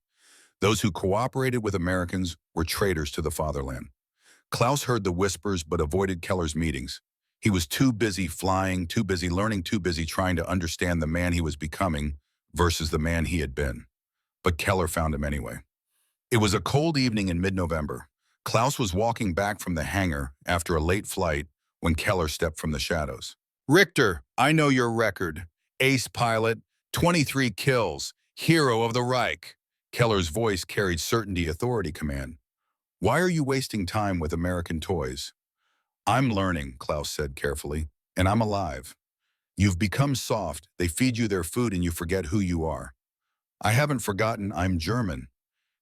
Those who cooperated with Americans were traitors to the fatherland. Klaus heard the whispers but avoided Keller's meetings. He was too busy flying, too busy learning, too busy trying to understand the man he was becoming versus the man he had been. But Keller found him anyway. It was a cold evening in mid-November. Klaus was walking back from the hangar after a late flight when Keller stepped from the shadows. "Richter, I know your record. Ace pilot, 23 kills, hero of the Reich." Keller's voice carried certainty, authority, command. "Why are you wasting time with American toys?" "I'm learning," Klaus said carefully, "and I'm alive. You've become soft, they feed you their food and you forget who you are." "I haven't forgotten I'm German."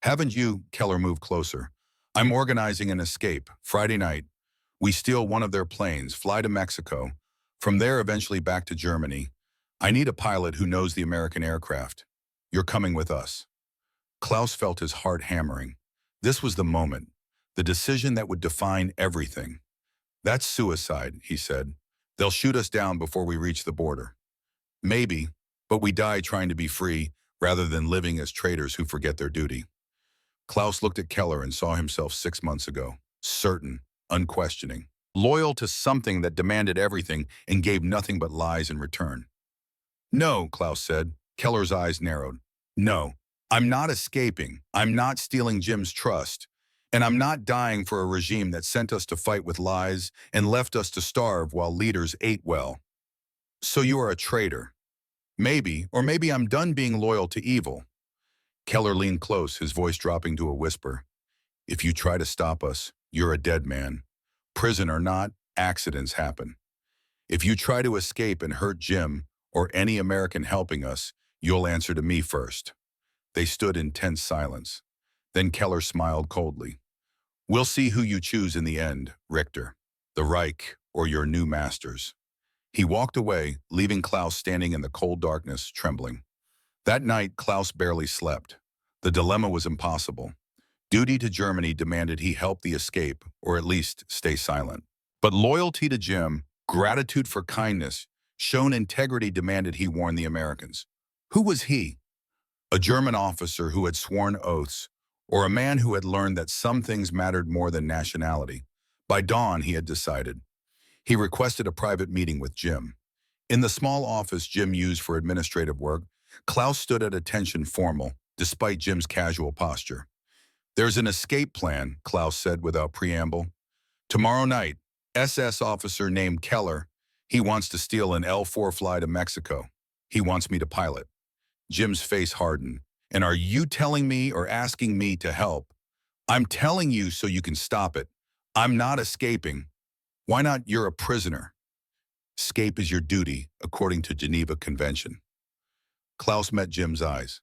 "Haven't you?" Keller moved closer. "I'm organizing an escape. Friday night. We steal one of their planes, fly to Mexico. From there, eventually back to Germany. I need a pilot who knows the American aircraft. You're coming with us." Klaus felt his heart hammering. This was the moment, the decision that would define everything. "That's suicide," he said. "They'll shoot us down before we reach the border." "Maybe, but we die trying to be free rather than living as traitors who forget their duty." Klaus looked at Keller and saw himself 6 months ago, certain, unquestioning, loyal to something that demanded everything and gave nothing but lies in return. "No," Klaus said. Keller's eyes narrowed. "No, I'm not escaping. I'm not stealing Jim's trust. And I'm not dying for a regime that sent us to fight with lies and left us to starve while leaders ate well." "So you are a traitor." "Maybe, or maybe I'm done being loyal to evil." Keller leaned close, his voice dropping to a whisper. "If you try to stop us, you're a dead man. Prison or not, accidents happen. If you try to escape and hurt Jim or any American helping us, you'll answer to me first." They stood in tense silence. Then Keller smiled coldly. "We'll see who you choose in the end, Richter. The Reich or your new masters." He walked away, leaving Klaus standing in the cold darkness, trembling. That night, Klaus barely slept. The dilemma was impossible. Duty to Germany demanded he help the escape, or at least stay silent. But loyalty to Jim, gratitude for kindness, shown integrity demanded he warn the Americans. Who was he? A German officer who had sworn oaths, or a man who had learned that some things mattered more than nationality? By dawn, he had decided. He requested a private meeting with Jim. In the small office Jim used for administrative work, Klaus stood at attention, formal, despite Jim's casual posture. "There's an escape plan," Klaus said without preamble. "Tomorrow night, SS officer named Keller. He wants to steal an L-4 fly to Mexico. He wants me to pilot." Jim's face hardened. "And are you telling me or asking me to help?" "I'm telling you so you can stop it. I'm not escaping." "Why not? You're a prisoner." "Escape is your duty, according to Geneva Convention." Klaus met Jim's eyes.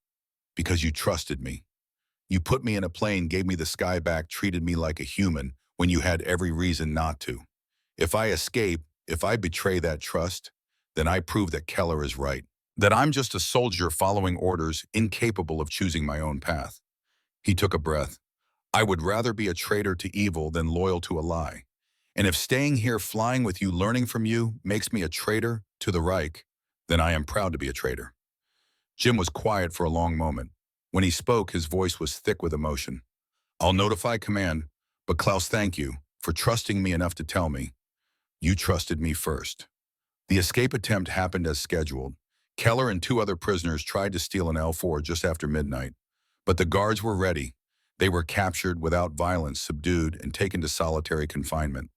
"Because you trusted me. You put me in a plane, gave me the sky back, treated me like a human when you had every reason not to. If I escape, if I betray that trust, then I prove that Keller is right. That I'm just a soldier following orders, incapable of choosing my own path." He took a breath. "I would rather be a traitor to evil than loyal to a lie. And if staying here, flying with you, learning from you, makes me a traitor to the Reich, then I am proud to be a traitor." Jim was quiet for a long moment. When he spoke, his voice was thick with emotion. "I'll notify command, but Klaus, thank you for trusting me enough to tell me. You trusted me first." The escape attempt happened as scheduled. Keller and 2 other prisoners tried to steal an L-4 just after midnight. But the guards were ready. They were captured without violence, subdued, and taken to solitary confinement.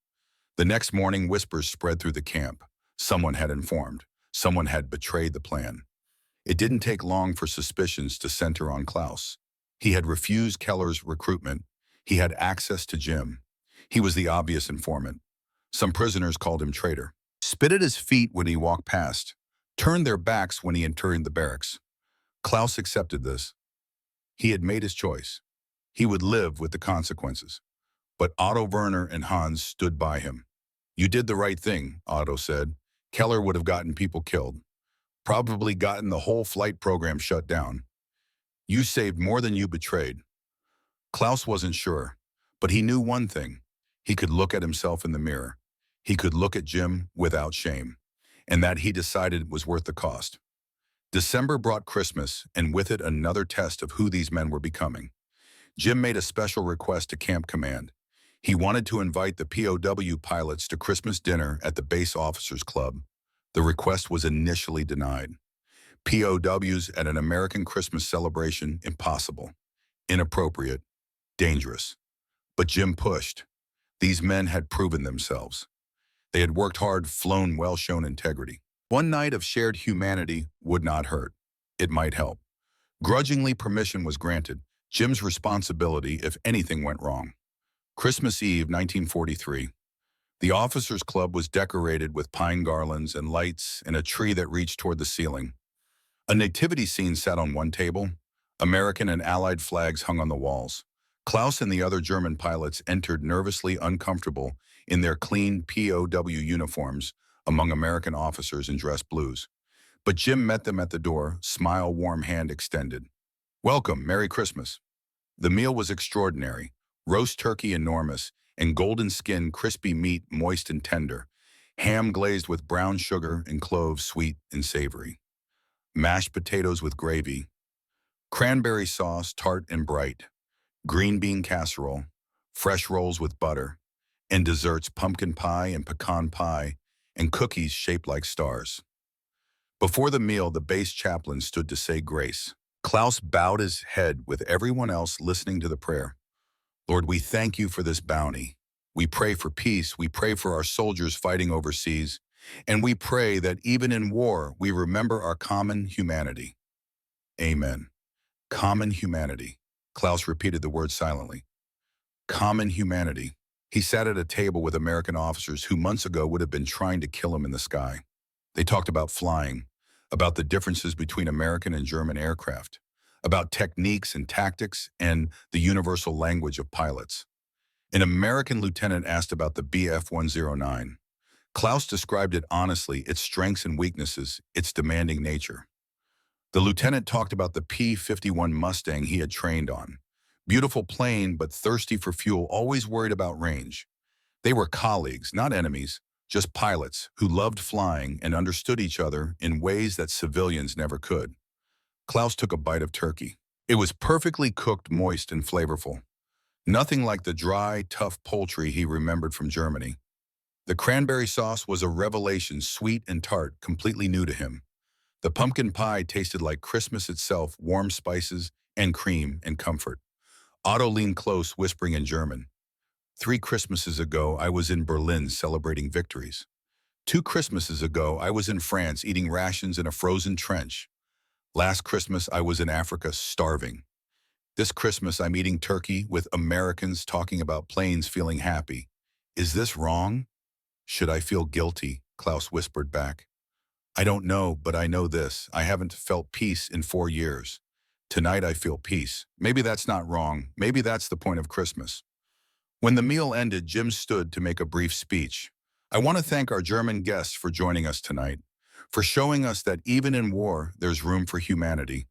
The next morning, whispers spread through the camp. Someone had informed. Someone had betrayed the plan. It didn't take long for suspicions to center on Klaus. He had refused Keller's recruitment. He had access to Jim. He was the obvious informant. Some prisoners called him traitor. Spit at his feet when he walked past. Turned their backs when he entered the barracks. Klaus accepted this. He had made his choice. He would live with the consequences. But Otto Werner and Hans stood by him. You did the right thing, Otto said. Keller would have gotten people killed. Probably gotten the whole flight program shut down. You saved more than you betrayed. Klaus wasn't sure, but he knew one thing. He could look at himself in the mirror. He could look at Jim without shame, and that he decided was worth the cost. December brought Christmas, and with it another test of who these men were becoming. Jim made a special request to Camp Command. He wanted to invite the POW pilots to Christmas dinner at the Base Officers Club. The request was initially denied. POWs at an American Christmas celebration, impossible, inappropriate, dangerous. But Jim pushed. These men had proven themselves. They had worked hard, flown well-shown integrity. One night of shared humanity would not hurt. It might help. Grudgingly, permission was granted. Jim's responsibility if anything went wrong. Christmas Eve, 1943. The Officers Club was decorated with pine garlands and lights and a tree that reached toward the ceiling. A nativity scene sat on one table. American and Allied flags hung on the walls. Klaus and the other German pilots entered nervously uncomfortable in their clean POW uniforms among American officers in dress blues. But Jim met them at the door, smile, warm hand extended. Welcome, Merry Christmas. The meal was extraordinary. Roast turkey enormous, and golden skin, crispy meat, moist and tender. Ham glazed with brown sugar and cloves, sweet and savory. Mashed potatoes with gravy. Cranberry sauce, tart and bright. Green bean casserole. Fresh rolls with butter. And desserts, pumpkin pie and pecan pie, and cookies shaped like stars. Before the meal, the base chaplain stood to say grace. Klaus bowed his head with everyone else listening to the prayer. Lord, we thank you for this bounty. We pray for peace. We pray for our soldiers fighting overseas. And we pray that even in war, we remember our common humanity. Amen. Common humanity. Klaus repeated the word silently. Common humanity. He sat at a table with American officers who months ago would have been trying to kill him in the sky. They talked about flying, about the differences between American and German aircraft, about techniques and tactics and the universal language of pilots. An American lieutenant asked about the Bf-109. Klaus described it honestly, its strengths and weaknesses, its demanding nature. The lieutenant talked about the P-51 Mustang he had trained on. Beautiful plane, but thirsty for fuel, always worried about range. They were colleagues, not enemies, just pilots who loved flying and understood each other in ways that civilians never could. Klaus took a bite of turkey. It was perfectly cooked, moist, and flavorful. Nothing like the dry, tough poultry he remembered from Germany. The cranberry sauce was a revelation, sweet and tart, completely new to him. The pumpkin pie tasted like Christmas itself, warm spices and cream and comfort. Otto leaned close, whispering in German. 3 Christmases ago, I was in Berlin celebrating victories. 2 Christmases ago, I was in France eating rations in a frozen trench. Last Christmas, I was in Africa starving. This Christmas, I'm eating turkey with Americans talking about planes feeling happy. Is this wrong? Should I feel guilty? Klaus whispered back. I don't know, but I know this. I haven't felt peace in 4 years. Tonight I feel peace. Maybe that's not wrong. Maybe that's the point of Christmas. When the meal ended, Jim stood to make a brief speech. I want to thank our German guests for joining us tonight, for showing us that even in war, there's room for humanity.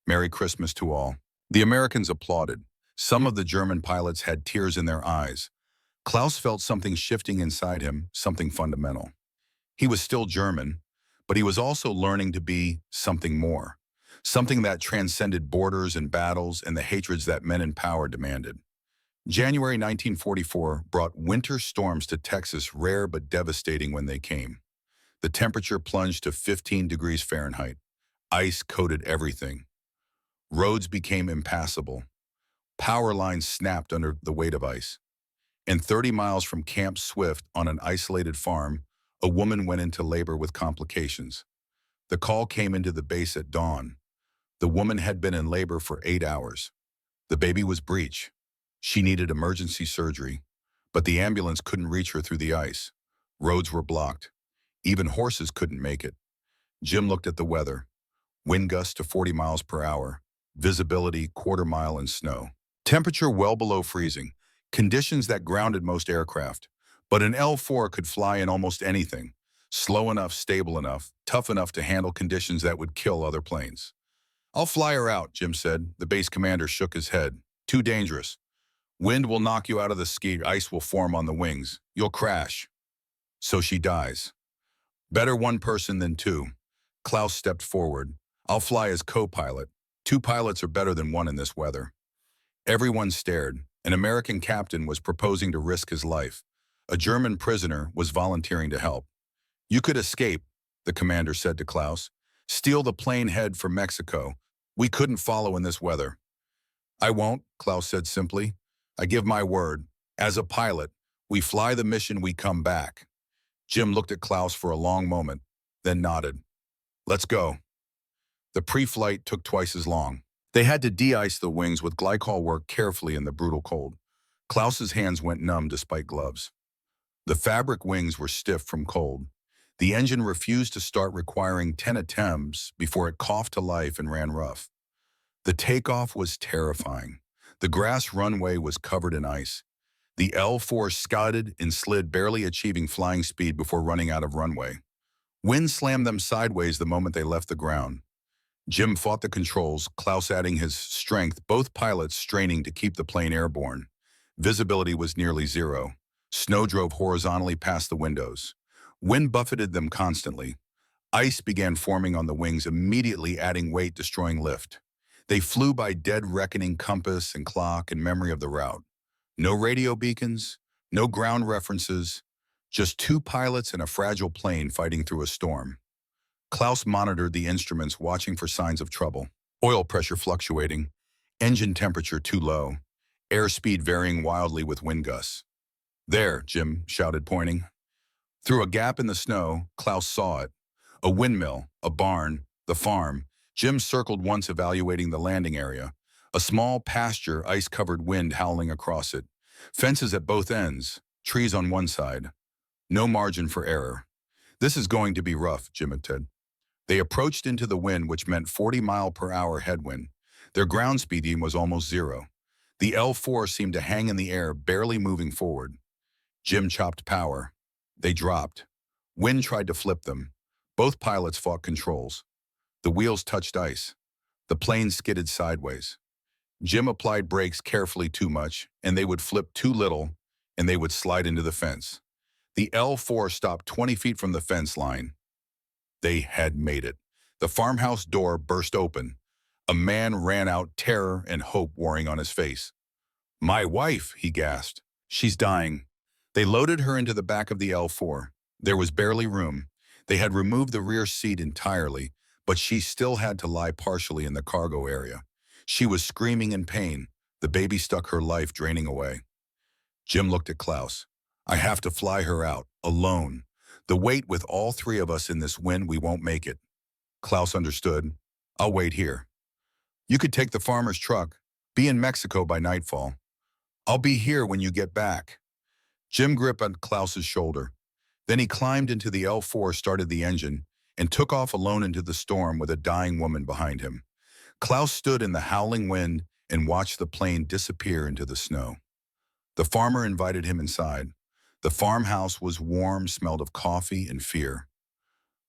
Merry Christmas to all. The Americans applauded. Some of the German pilots had tears in their eyes. Klaus felt something shifting inside him, something fundamental. He was still German, but he was also learning to be something more, something that transcended borders and battles and the hatreds that men in power demanded. January 1944 brought winter storms to Texas, rare but devastating when they came. The temperature plunged to 15 degrees Fahrenheit. Ice coated everything. Roads became impassable. Power lines snapped under the weight of ice. And 30 miles from Camp Swift on an isolated farm, a woman went into labor with complications. The call came into the base at dawn. The woman had been in labor for 8 hours. The baby was breech. She needed emergency surgery, but the ambulance couldn't reach her through the ice. Roads were blocked. Even horses couldn't make it. Jim looked at the weather. Wind gusts to 40 miles per hour. Visibility quarter mile in snow. Temperature well below freezing. Conditions that grounded most aircraft. But an L-4 could fly in almost anything. Slow enough, stable enough, tough enough to handle conditions that would kill other planes. "I'll fly her out," Jim said. The base commander shook his head. "Too dangerous. Wind will knock you out of the ski. Ice will form on the wings. You'll crash." "So she dies." "Better one person than two." Klaus stepped forward. "I'll fly as co-pilot. Two pilots are better than one in this weather." Everyone stared. An American captain was proposing to risk his life. A German prisoner was volunteering to help. "You could escape," the commander said to Klaus. "Steal the plane head for Mexico. We couldn't follow in this weather." "I won't," Klaus said simply. "I give my word. As a pilot, we fly the mission, we come back." Jim looked at Klaus for a long moment, then nodded. "Let's go." The pre-flight took twice as long. They had to de-ice the wings with glycol work carefully in the brutal cold. Klaus's hands went numb despite gloves. The fabric wings were stiff from cold. The engine refused to start, requiring 10 attempts before it coughed to life and ran rough. The takeoff was terrifying. The grass runway was covered in ice. The L-4 scudded and slid, barely achieving flying speed before running out of runway. Wind slammed them sideways the moment they left the ground. Jim fought the controls, Klaus adding his strength, both pilots straining to keep the plane airborne. Visibility was nearly zero. Snow drove horizontally past the windows. Wind buffeted them constantly. Ice began forming on the wings, immediately adding weight, destroying lift. They flew by dead reckoning compass and clock and memory of the route. No radio beacons, no ground references, just two pilots and a fragile plane fighting through a storm. Klaus monitored the instruments, watching for signs of trouble. Oil pressure fluctuating, engine temperature too low, airspeed varying wildly with wind gusts. "There," Jim shouted, pointing. Through a gap in the snow, Klaus saw it. A windmill, a barn, the farm. Jim circled once, evaluating the landing area. A small pasture, ice-covered, wind howling across it. Fences at both ends, trees on one side. No margin for error. "This is going to be rough," Jim had said. They approached into the wind, which meant 40-mile-per-hour headwind. Their ground speed was almost zero. The L-4 seemed to hang in the air, barely moving forward. Jim chopped power. They dropped. Wind tried to flip them. Both pilots fought controls. The wheels touched ice. The plane skidded sideways. Jim applied brakes carefully, too much, and they would flip too little, and they would slide into the fence. The L-4 stopped 20 feet from the fence line. They had made it. The farmhouse door burst open. A man ran out, terror and hope warring on his face. "My wife," he gasped. "She's dying." They loaded her into the back of the L-4. There was barely room. They had removed the rear seat entirely, but she still had to lie partially in the cargo area. She was screaming in pain. The baby stuck, her life draining away. Jim looked at Klaus. "I have to fly her out, alone. The weight, with all three of us in this wind, we won't make it." Klaus understood. "I'll wait here." "You could take the farmer's truck. Be in Mexico by nightfall." "I'll be here when you get back." Jim gripped on Klaus's shoulder. Then he climbed into the L-4, started the engine, and took off alone into the storm with a dying woman behind him. Klaus stood in the howling wind and watched the plane disappear into the snow. The farmer invited him inside. The farmhouse was warm, smelled of coffee and fear.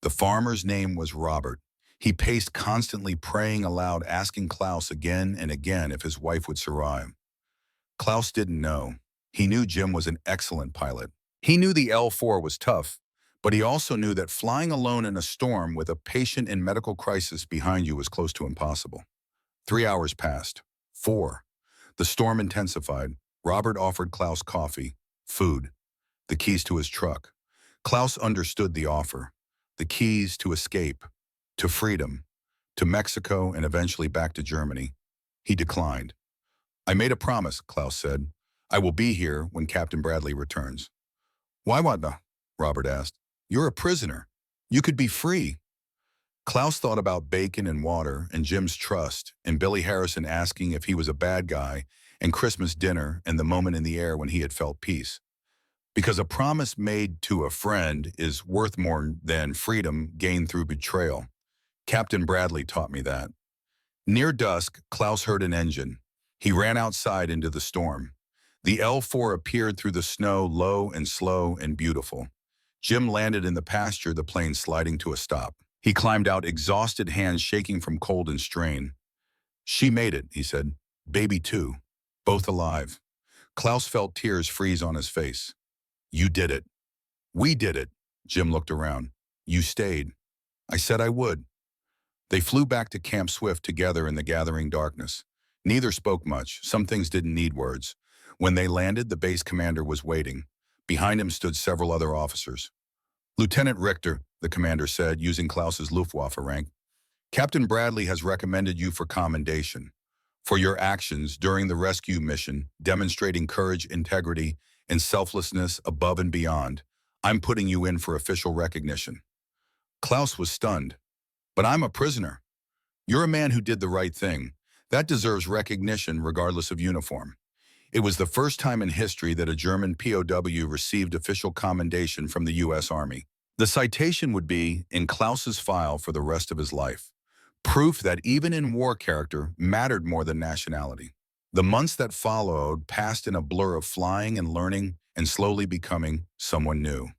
The farmer's name was Robert. He paced constantly, praying aloud, asking Klaus again and again if his wife would survive. Klaus didn't know. He knew Jim was an excellent pilot. He knew the L-4 was tough, but he also knew that flying alone in a storm with a patient in medical crisis behind you was close to impossible. 3 hours passed. 4. The storm intensified. Robert offered Klaus coffee, food, the keys to his truck. Klaus understood the offer. The keys to escape, to freedom, to Mexico, and eventually back to Germany. He declined. I made a promise, Klaus said. I will be here when Captain Bradley returns. Why what the? Robert asked. You're a prisoner. You could be free. Klaus thought about bacon and water and Jim's trust and Billy Harrison asking if he was a bad guy and Christmas dinner and the moment in the air when he had felt peace. Because a promise made to a friend is worth more than freedom gained through betrayal. Captain Bradley taught me that. Near dusk, Klaus heard an engine. He ran outside into the storm. The L-4 appeared through the snow, low and slow and beautiful. Jim landed in the pasture, the plane sliding to a stop. He climbed out, exhausted hands shaking from cold and strain. She made it, he said. Baby too. Both alive. Klaus felt tears freeze on his face. You did it. We did it. Jim looked around. You stayed. I said I would. They flew back to Camp Swift together in the gathering darkness. Neither spoke much. Some things didn't need words. When they landed, the base commander was waiting. Behind him stood several other officers. Lieutenant Richter, the commander said, using Klaus's Luftwaffe rank, Captain Bradley has recommended you for commendation for your actions during the rescue mission, demonstrating courage, integrity, and selflessness above and beyond. I'm putting you in for official recognition. Klaus was stunned. But I'm a prisoner. You're a man who did the right thing. That deserves recognition regardless of uniform. It was the first time in history that a German POW received official commendation from the U.S. Army. The citation would be in Klaus's file for the rest of his life. Proof that even in war, character mattered more than nationality. The months that followed passed in a blur of flying and learning and slowly becoming someone new.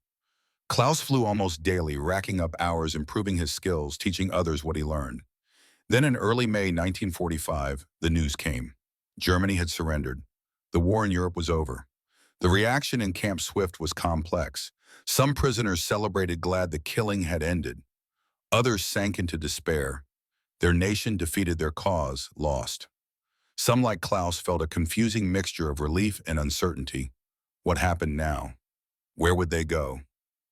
Klaus flew almost daily, racking up hours, improving his skills, teaching others what he learned. Then in early May 1945, the news came. Germany had surrendered. The war in Europe was over. The reaction in Camp Swift was complex. Some prisoners celebrated, glad the killing had ended. Others sank into despair. Their nation defeated, their cause lost. Some, like Klaus, felt a confusing mixture of relief and uncertainty. What happened now? Where would they go?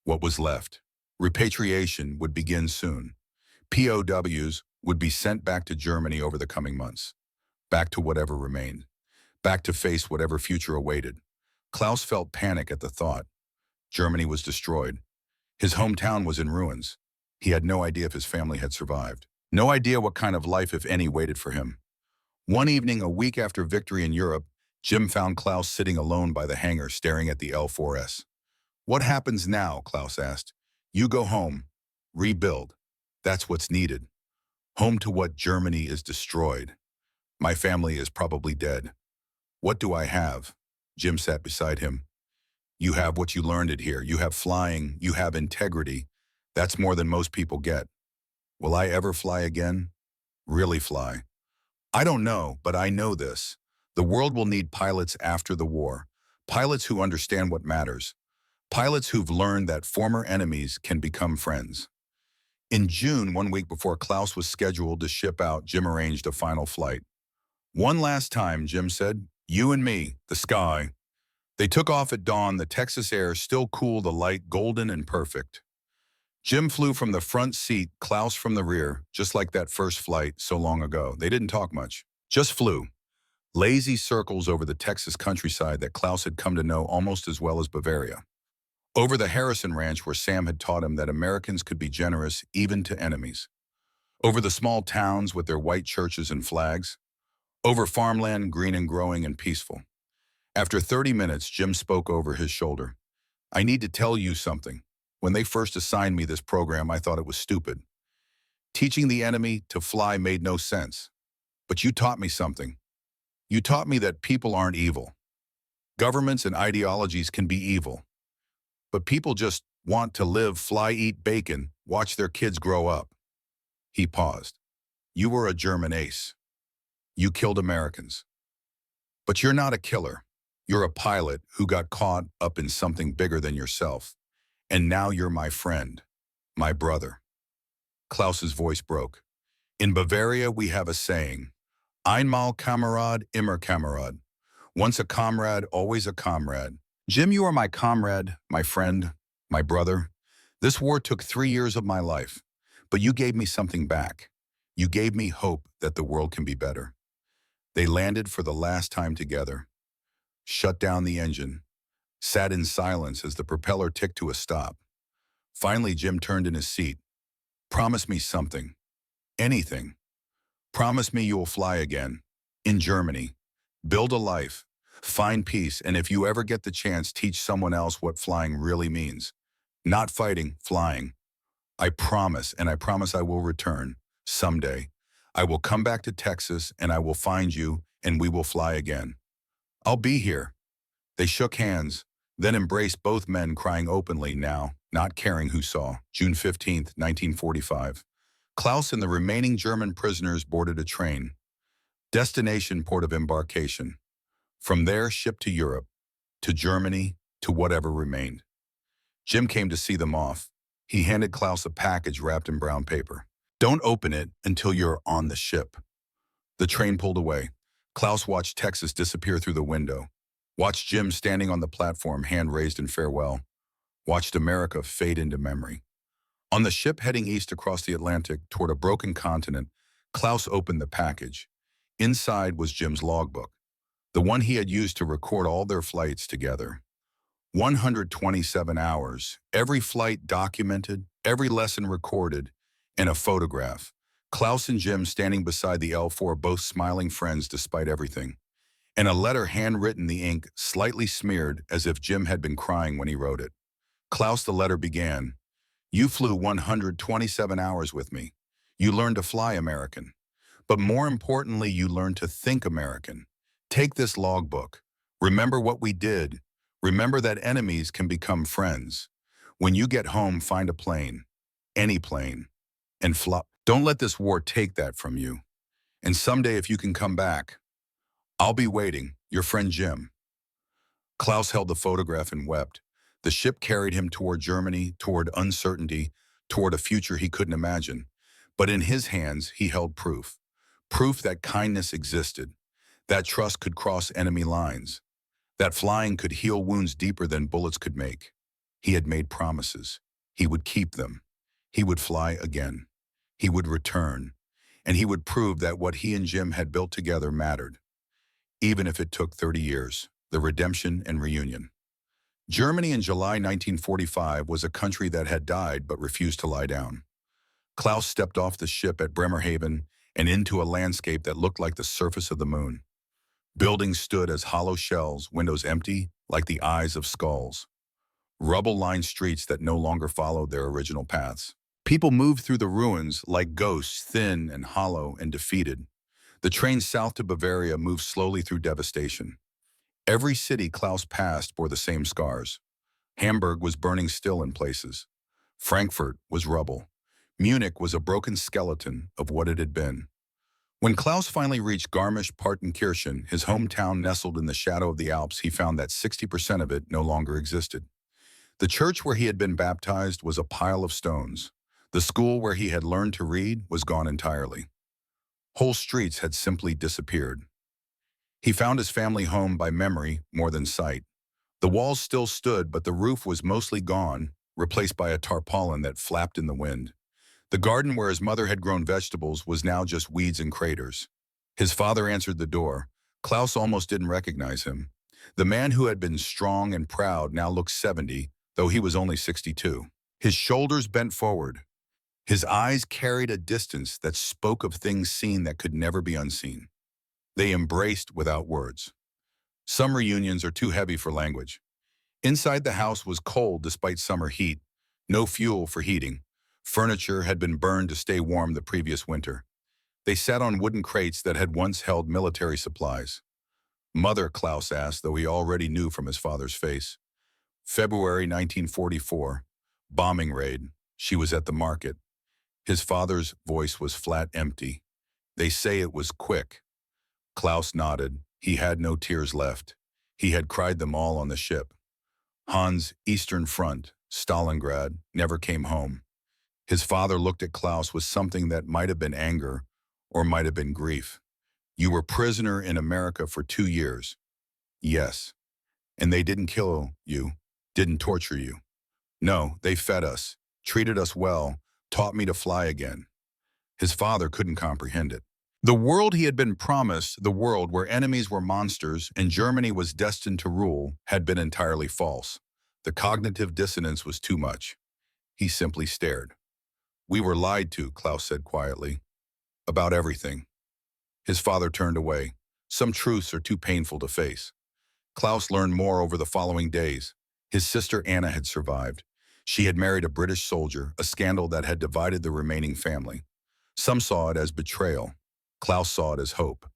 What was left? Repatriation would begin soon. POWs would be sent back to Germany over the coming months. Back to whatever remained. Back to face whatever future awaited. Klaus felt panic at the thought. Germany was destroyed. His hometown was in ruins. He had no idea if his family had survived. No idea what kind of life, if any, waited for him. One evening, a week after victory in Europe, Jim found Klaus sitting alone by the hangar, staring at the L-4S. What happens now? Klaus asked. You go home. Rebuild. That's what's needed. Home to what Germany is destroyed. My family is probably dead. What do I have? Jim sat beside him. You have what you learned it here. You have flying. You have integrity. That's more than most people get. Will I ever fly again? Really fly? I don't know, but I know this. The world will need pilots after the war. Pilots who understand what matters. Pilots who've learned that former enemies can become friends. In June, 1 week before Klaus was scheduled to ship out, Jim arranged a final flight. One last time, Jim said, you and me, the sky. They took off at dawn, the Texas air still cool, the light golden and perfect. Jim flew from the front seat, Klaus from the rear, just like that first flight so long ago. They didn't talk much, just flew. Lazy circles over the Texas countryside that Klaus had come to know almost as well as Bavaria. Over the Harrison Ranch where Sam had taught him that Americans could be generous even to enemies. Over the small towns with their white churches and flags. Over farmland, green and growing and peaceful. After 30 minutes, Jim spoke over his shoulder. I need to tell you something. When they first assigned me this program, I thought it was stupid. Teaching the enemy to fly made no sense. But you taught me something. You taught me that people aren't evil. Governments and ideologies can be evil. But people just want to live, fly, eat bacon, watch their kids grow up. He paused. You were a German ace. You killed Americans. But you're not a killer. You're a pilot who got caught up in something bigger than yourself. And now you're my friend, my brother. Klaus's voice broke. In Bavaria, we have a saying, Einmal Kamerad, immer Kamerad. Once a comrade, always a comrade. Jim, you are my comrade, my friend, my brother. This war took 3 years of my life, but you gave me something back. You gave me hope that the world can be better. They landed for the last time together, shut down the engine, sat in silence as the propeller ticked to a stop. Finally, Jim turned in his seat. Promise me something. Anything. Promise me you will fly again. In Germany. Build a life. Find peace, and if you ever get the chance, teach someone else what flying really means. Not fighting, flying. I promise, and I promise I will return. Someday. I will come back to Texas, and I will find you, and we will fly again. I'll be here. They shook hands, then embraced, both men crying openly now, not caring who saw. June 15, 1945. Klaus and the remaining German prisoners boarded a train. Destination port of embarkation. From there, shipped to Europe, to Germany, to whatever remained. Jim came to see them off. He handed Klaus a package wrapped in brown paper. Don't open it until you're on the ship. The train pulled away. Klaus watched Texas disappear through the window. Watched Jim standing on the platform, hand raised in farewell. Watched America fade into memory. On the ship heading east across the Atlantic toward a broken continent, Klaus opened the package. Inside was Jim's logbook, the one he had used to record all their flights together. 127 hours, every flight documented, every lesson recorded, and a photograph. Klaus and Jim standing beside the L4, both smiling friends despite everything. And a letter handwritten, the ink slightly smeared as if Jim had been crying when he wrote it. Klaus, the letter began, "You flew 127 hours with me. You learned to fly American. But more importantly, you learned to think American. Take this logbook. Remember what we did. Remember that enemies can become friends. When you get home, find a plane, any plane, and fly. Don't let this war take that from you. And someday if you can come back, I'll be waiting, your friend Jim." Klaus held the photograph and wept. The ship carried him toward Germany, toward uncertainty, toward a future he couldn't imagine. But in his hands, he held proof. Proof that kindness existed, that trust could cross enemy lines, that flying could heal wounds deeper than bullets could make. He had made promises. He would keep them. He would fly again. He would return. And he would prove that what he and Jim had built together mattered. Even if it took 30 years, the redemption and reunion. Germany in July 1945 was a country that had died but refused to lie down. Klaus stepped off the ship at Bremerhaven and into a landscape that looked like the surface of the moon. Buildings stood as hollow shells, windows empty, like the eyes of skulls. Rubble-lined streets that no longer followed their original paths. People moved through the ruins like ghosts, thin and hollow and defeated. The train south to Bavaria moved slowly through devastation. Every city Klaus passed bore the same scars. Hamburg was burning still in places. Frankfurt was rubble. Munich was a broken skeleton of what it had been. When Klaus finally reached Garmisch-Partenkirchen, his hometown nestled in the shadow of the Alps, he found that 60% of it no longer existed. The church where he had been baptized was a pile of stones. The school where he had learned to read was gone entirely. Whole streets had simply disappeared. He found his family home by memory more than sight. The walls still stood, but the roof was mostly gone, replaced by a tarpaulin that flapped in the wind. The garden where his mother had grown vegetables was now just weeds and craters. His father answered the door. Klaus almost didn't recognize him. The man who had been strong and proud now looked 70, though he was only 62. His shoulders bent forward. His eyes carried a distance that spoke of things seen that could never be unseen. They embraced without words. Some reunions are too heavy for language. Inside the house was cold despite summer heat. No fuel for heating. Furniture had been burned to stay warm the previous winter. They sat on wooden crates that had once held military supplies. "Mother," Klaus asked, though he already knew from his father's face. February 1944. Bombing raid. She was at the market. His father's voice was flat empty. "They say it was quick." Klaus nodded. He had no tears left. He had cried them all on the ship. Hans, Eastern Front, Stalingrad, never came home. His father looked at Klaus with something that might have been anger or might have been grief. "You were prisoner in America for 2 years. "Yes." "And they didn't kill you, didn't torture you?" "No, they fed us, treated us well, taught me to fly again." His father couldn't comprehend it. The world he had been promised, the world where enemies were monsters and Germany was destined to rule, had been entirely false. The cognitive dissonance was too much. He simply stared. "We were lied to," Klaus said quietly. "About everything." His father turned away. Some truths are too painful to face. Klaus learned more over the following days. His sister Anna had survived. She had married a British soldier, a scandal that had divided the remaining family. Some saw it as betrayal. Klaus saw it as hope.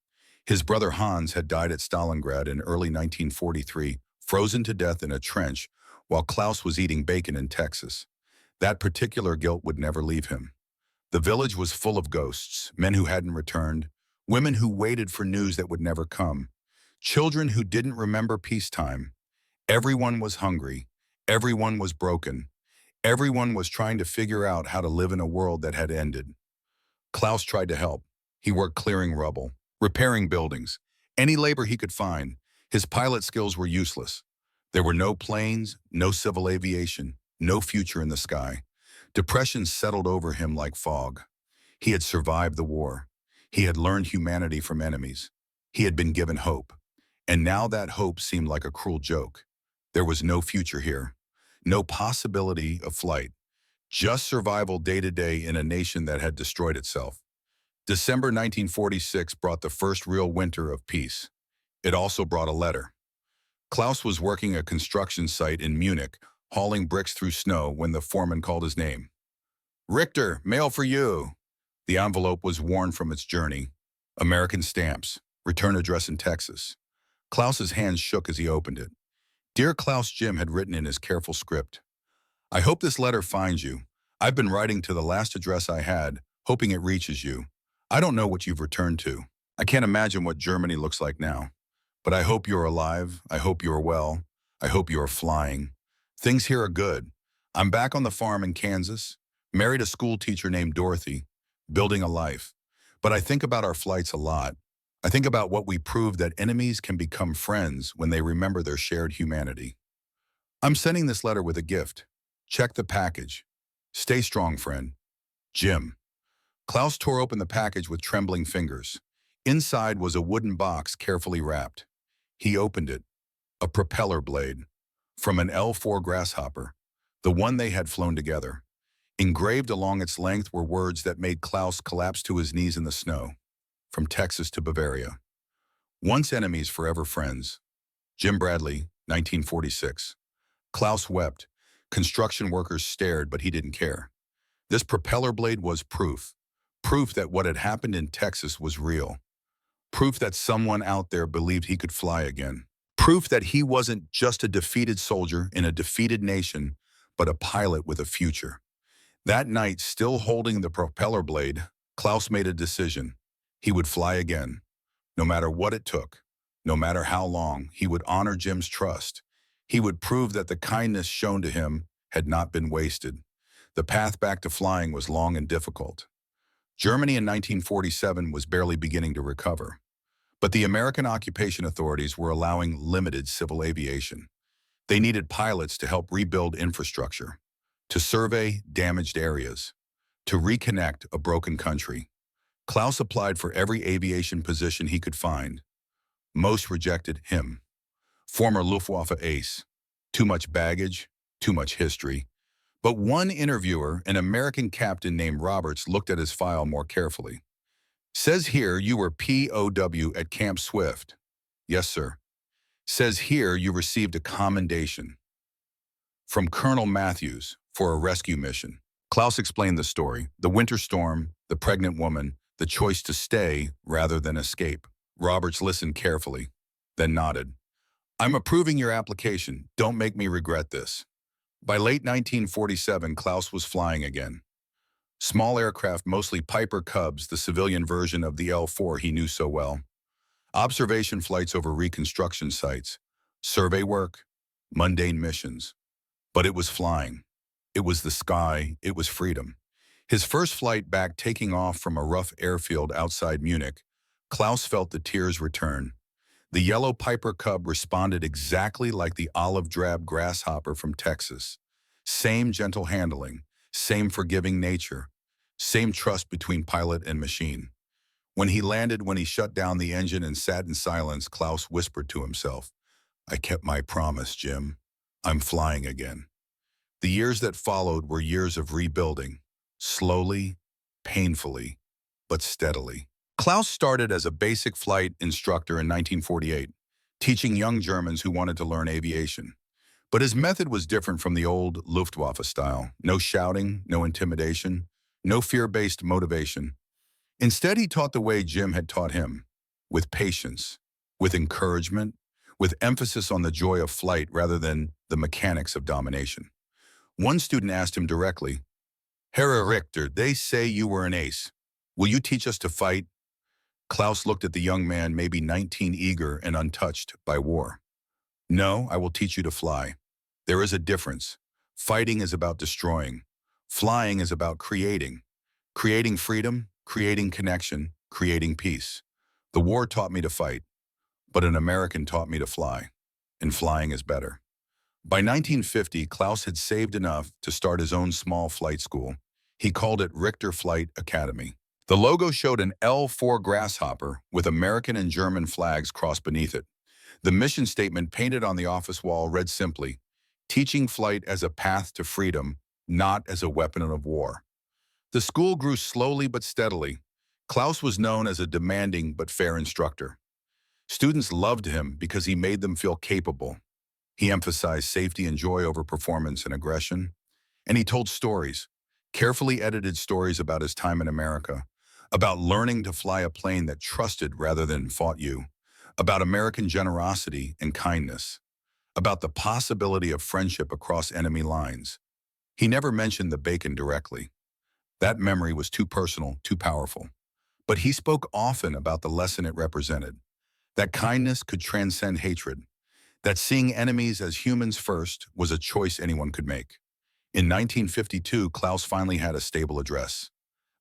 His brother Hans had died at Stalingrad in early 1943, frozen to death in a trench, while Klaus was eating bacon in Texas. That particular guilt would never leave him. The village was full of ghosts, men who hadn't returned, women who waited for news that would never come, children who didn't remember peacetime. Everyone was hungry. Everyone was broken. Everyone was trying to figure out how to live in a world that had ended. Klaus tried to help. He worked clearing rubble, repairing buildings, any labor he could find. His pilot skills were useless. There were no planes, no civil aviation, no future in the sky. Depression settled over him like fog. He had survived the war. He had learned humanity from enemies. He had been given hope. And now that hope seemed like a cruel joke. There was no future here, no possibility of flight, just survival day to day in a nation that had destroyed itself. December 1946 brought the first real winter of peace. It also brought a letter. Klaus was working a construction site in Munich, hauling bricks through snow when the foreman called his name. "Richter, mail for you." The envelope was worn from its journey. American stamps, return address in Texas. Klaus's hands shook as he opened it. "Dear Klaus," Jim had written in his careful script. "I hope this letter finds you. I've been writing to the last address I had, hoping it reaches you. I don't know what you've returned to. I can't imagine what Germany looks like now. But I hope you're alive. I hope you're well. I hope you're flying. Things here are good. I'm back on the farm in Kansas, married a school teacher named Dorothy, building a life. But I think about our flights a lot. I think about what we proved, that enemies can become friends when they remember their shared humanity. I'm sending this letter with a gift. Check the package. Stay strong, friend. Jim." Klaus tore open the package with trembling fingers. Inside was a wooden box carefully wrapped. He opened it. A propeller blade. From an L-4 Grasshopper, the one they had flown together. Engraved along its length were words that made Klaus collapse to his knees in the snow. From Texas to Bavaria. Once enemies, forever friends. Jim Bradley, 1946. Klaus wept. Construction workers stared, but he didn't care. This propeller blade was proof. Proof that what had happened in Texas was real. Proof that someone out there believed he could fly again. Proof that he wasn't just a defeated soldier in a defeated nation, but a pilot with a future. That night, still holding the propeller blade, Klaus made a decision. He would fly again. No matter what it took, no matter how long, he would honor Jim's trust. He would prove that the kindness shown to him had not been wasted. The path back to flying was long and difficult. Germany in 1947 was barely beginning to recover. But the American occupation authorities were allowing limited civil aviation. They needed pilots to help rebuild infrastructure, to survey damaged areas, to reconnect a broken country. Klaus applied for every aviation position he could find. Most rejected him. Former Luftwaffe ace. Too much baggage, too much history. But one interviewer, an American captain named Roberts, looked at his file more carefully. "Says here you were POW at Camp Swift." "Yes, sir." "Says here you received a commendation from Colonel Matthews for a rescue mission." Klaus explained the story, the winter storm, the pregnant woman, the choice to stay rather than escape. Roberts listened carefully, then nodded. "I'm approving your application. Don't make me regret this." By late 1947, Klaus was flying again. Small aircraft, mostly Piper Cubs, the civilian version of the L-4 he knew so well. Observation flights over reconstruction sites, survey work, mundane missions. But it was flying. It was the sky. It was freedom. His first flight back, taking off from a rough airfield outside Munich, Klaus felt the tears return. The yellow Piper Cub responded exactly like the olive-drab Grasshopper from Texas. Same gentle handling, same forgiving nature, same trust between pilot and machine. When he shut down the engine and sat in silence, Klaus whispered to himself, "I kept my promise, Jim. I'm flying again." The years that followed were years of rebuilding, slowly, painfully, but steadily. Klaus started as a basic flight instructor in 1948, teaching young Germans who wanted to learn aviation. But his method was different from the old Luftwaffe style. No shouting, no intimidation, no fear-based motivation. Instead, he taught the way Jim had taught him, with patience, with encouragement, with emphasis on the joy of flight rather than the mechanics of domination. One student asked him directly, "Herr Richter, they say you were an ace. Will you teach us to fight?" Klaus looked at the young man, maybe 19, eager and untouched by war. "No, I will teach you to fly. There is a difference. Fighting is about destroying. Flying is about creating. Creating freedom, creating connection, creating peace. The war taught me to fight, but an American taught me to fly, and flying is better." By 1950, Klaus had saved enough to start his own small flight school. He called it Richter Flight Academy. The logo showed an L-4 grasshopper with American and German flags crossed beneath it. The mission statement painted on the office wall read simply, "Teaching flight as a path to freedom, not as a weapon of war." The school grew slowly but steadily. Klaus was known as a demanding but fair instructor. Students loved him because he made them feel capable. He emphasized safety and joy over performance and aggression. And he told stories, carefully edited stories about his time in America, about learning to fly a plane that trusted rather than fought you, about American generosity and kindness, about the possibility of friendship across enemy lines. He never mentioned the bacon directly. That memory was too personal, too powerful. But he spoke often about the lesson it represented, that kindness could transcend hatred, that seeing enemies as humans first was a choice anyone could make. In 1952, Klaus finally had a stable address,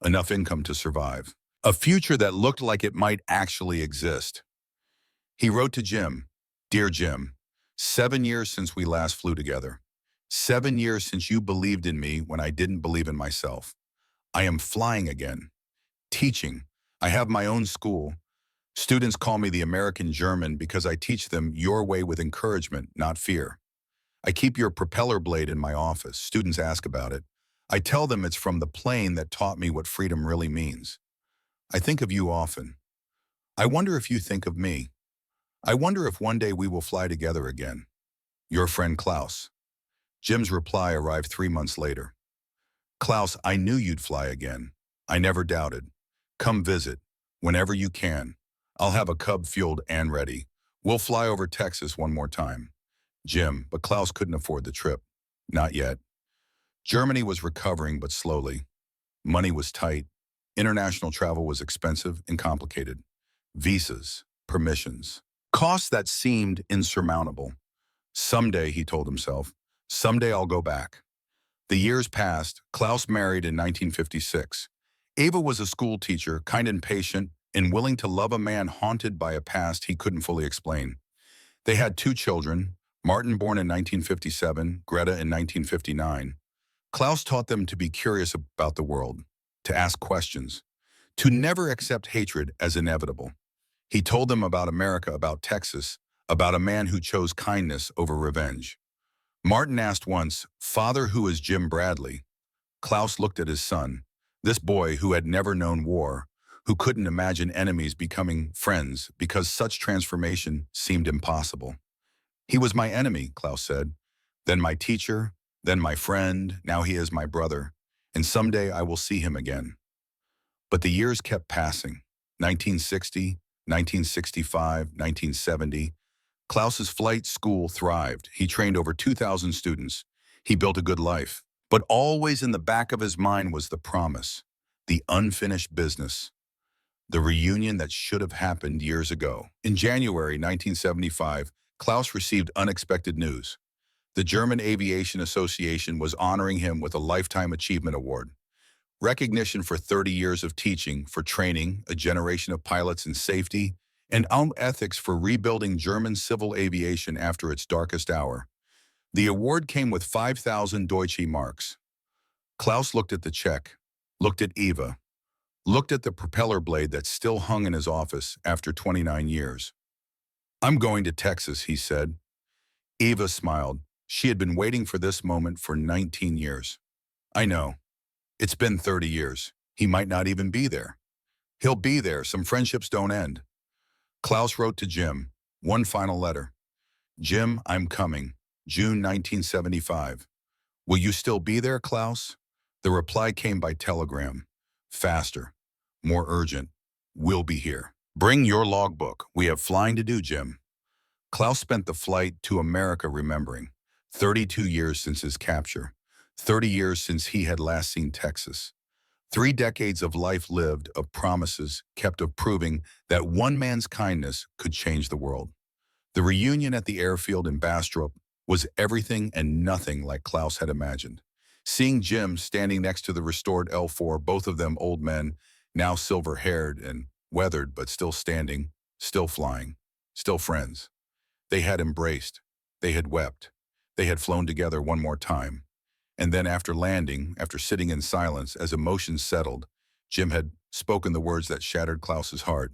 enough income to survive, a future that looked like it might actually exist. He wrote to Jim, "Dear Jim, 7 years since we last flew together. 7 years since you believed in me when I didn't believe in myself. I am flying again, teaching. I have my own school. Students call me the American German because I teach them your way with encouragement, not fear. I keep your propeller blade in my office. Students ask about it. I tell them it's from the plane that taught me what freedom really means. I think of you often. I wonder if you think of me. I wonder if one day we will fly together again. Your friend Klaus." Jim's reply arrived 3 months later. "Klaus, I knew you'd fly again. I never doubted. Come visit, whenever you can. I'll have a Cub fueled and ready. We'll fly over Texas one more time." Jim, but Klaus couldn't afford the trip. Not yet. Germany was recovering, but slowly. Money was tight. International travel was expensive and complicated. Visas, permissions, costs that seemed insurmountable. Someday, he told himself, someday I'll go back. The years passed. Klaus married in 1956. Eva was a school teacher, kind and patient, and willing to love a man haunted by a past he couldn't fully explain. They had 2 children, Martin born in 1957, Greta in 1959. Klaus taught them to be curious about the world, to ask questions, to never accept hatred as inevitable. He told them about America, about Texas, about a man who chose kindness over revenge. Martin asked once, "Father, who is Jim Bradley?" Klaus looked at his son, this boy who had never known war, who couldn't imagine enemies becoming friends because such transformation seemed impossible. "He was my enemy," Klaus said, "then my teacher, then my friend, now he is my brother, and someday I will see him again." But the years kept passing. 1960, 1965, 1970. Klaus's flight school thrived. He trained over 2,000 students. He built a good life. But always in the back of his mind was the promise, the unfinished business, the reunion that should have happened years ago. In January 1975, Klaus received unexpected news. The German Aviation Association was honoring him with a Lifetime Achievement Award. Recognition for 30 years of teaching, for training a generation of pilots in safety, and ethics for rebuilding German civil aviation after its darkest hour. The award came with 5,000 Deutsche Marks. Klaus looked at the check, looked at Eva. looked at the propeller blade that still hung in his office after 29 years. "I'm going to Texas," he said. Eva smiled. She had been waiting for this moment for 19 years. "I know. It's been 30 years. He might not even be there." "He'll be there. Some friendships don't end." Klaus wrote to Jim, one final letter. "Jim, I'm coming. June 1975. Will you still be there, Klaus?" The reply came by telegram. Faster. More urgent. "We'll be here. Bring your logbook. We have flying to do, Jim." Klaus spent the flight to America remembering. 32 years since his capture. 30 years since he had last seen Texas. 3 decades of life lived, of promises kept, of proving that one man's kindness could change the world. The reunion at the airfield in Bastrop was everything and nothing like Klaus had imagined. Seeing Jim standing next to the restored L4, both of them old men, now silver-haired and weathered but still standing, still flying, still friends. They had embraced, they had wept, they had flown together one more time. And then after landing, after sitting in silence as emotions settled, Jim had spoken the words that shattered Klaus's heart.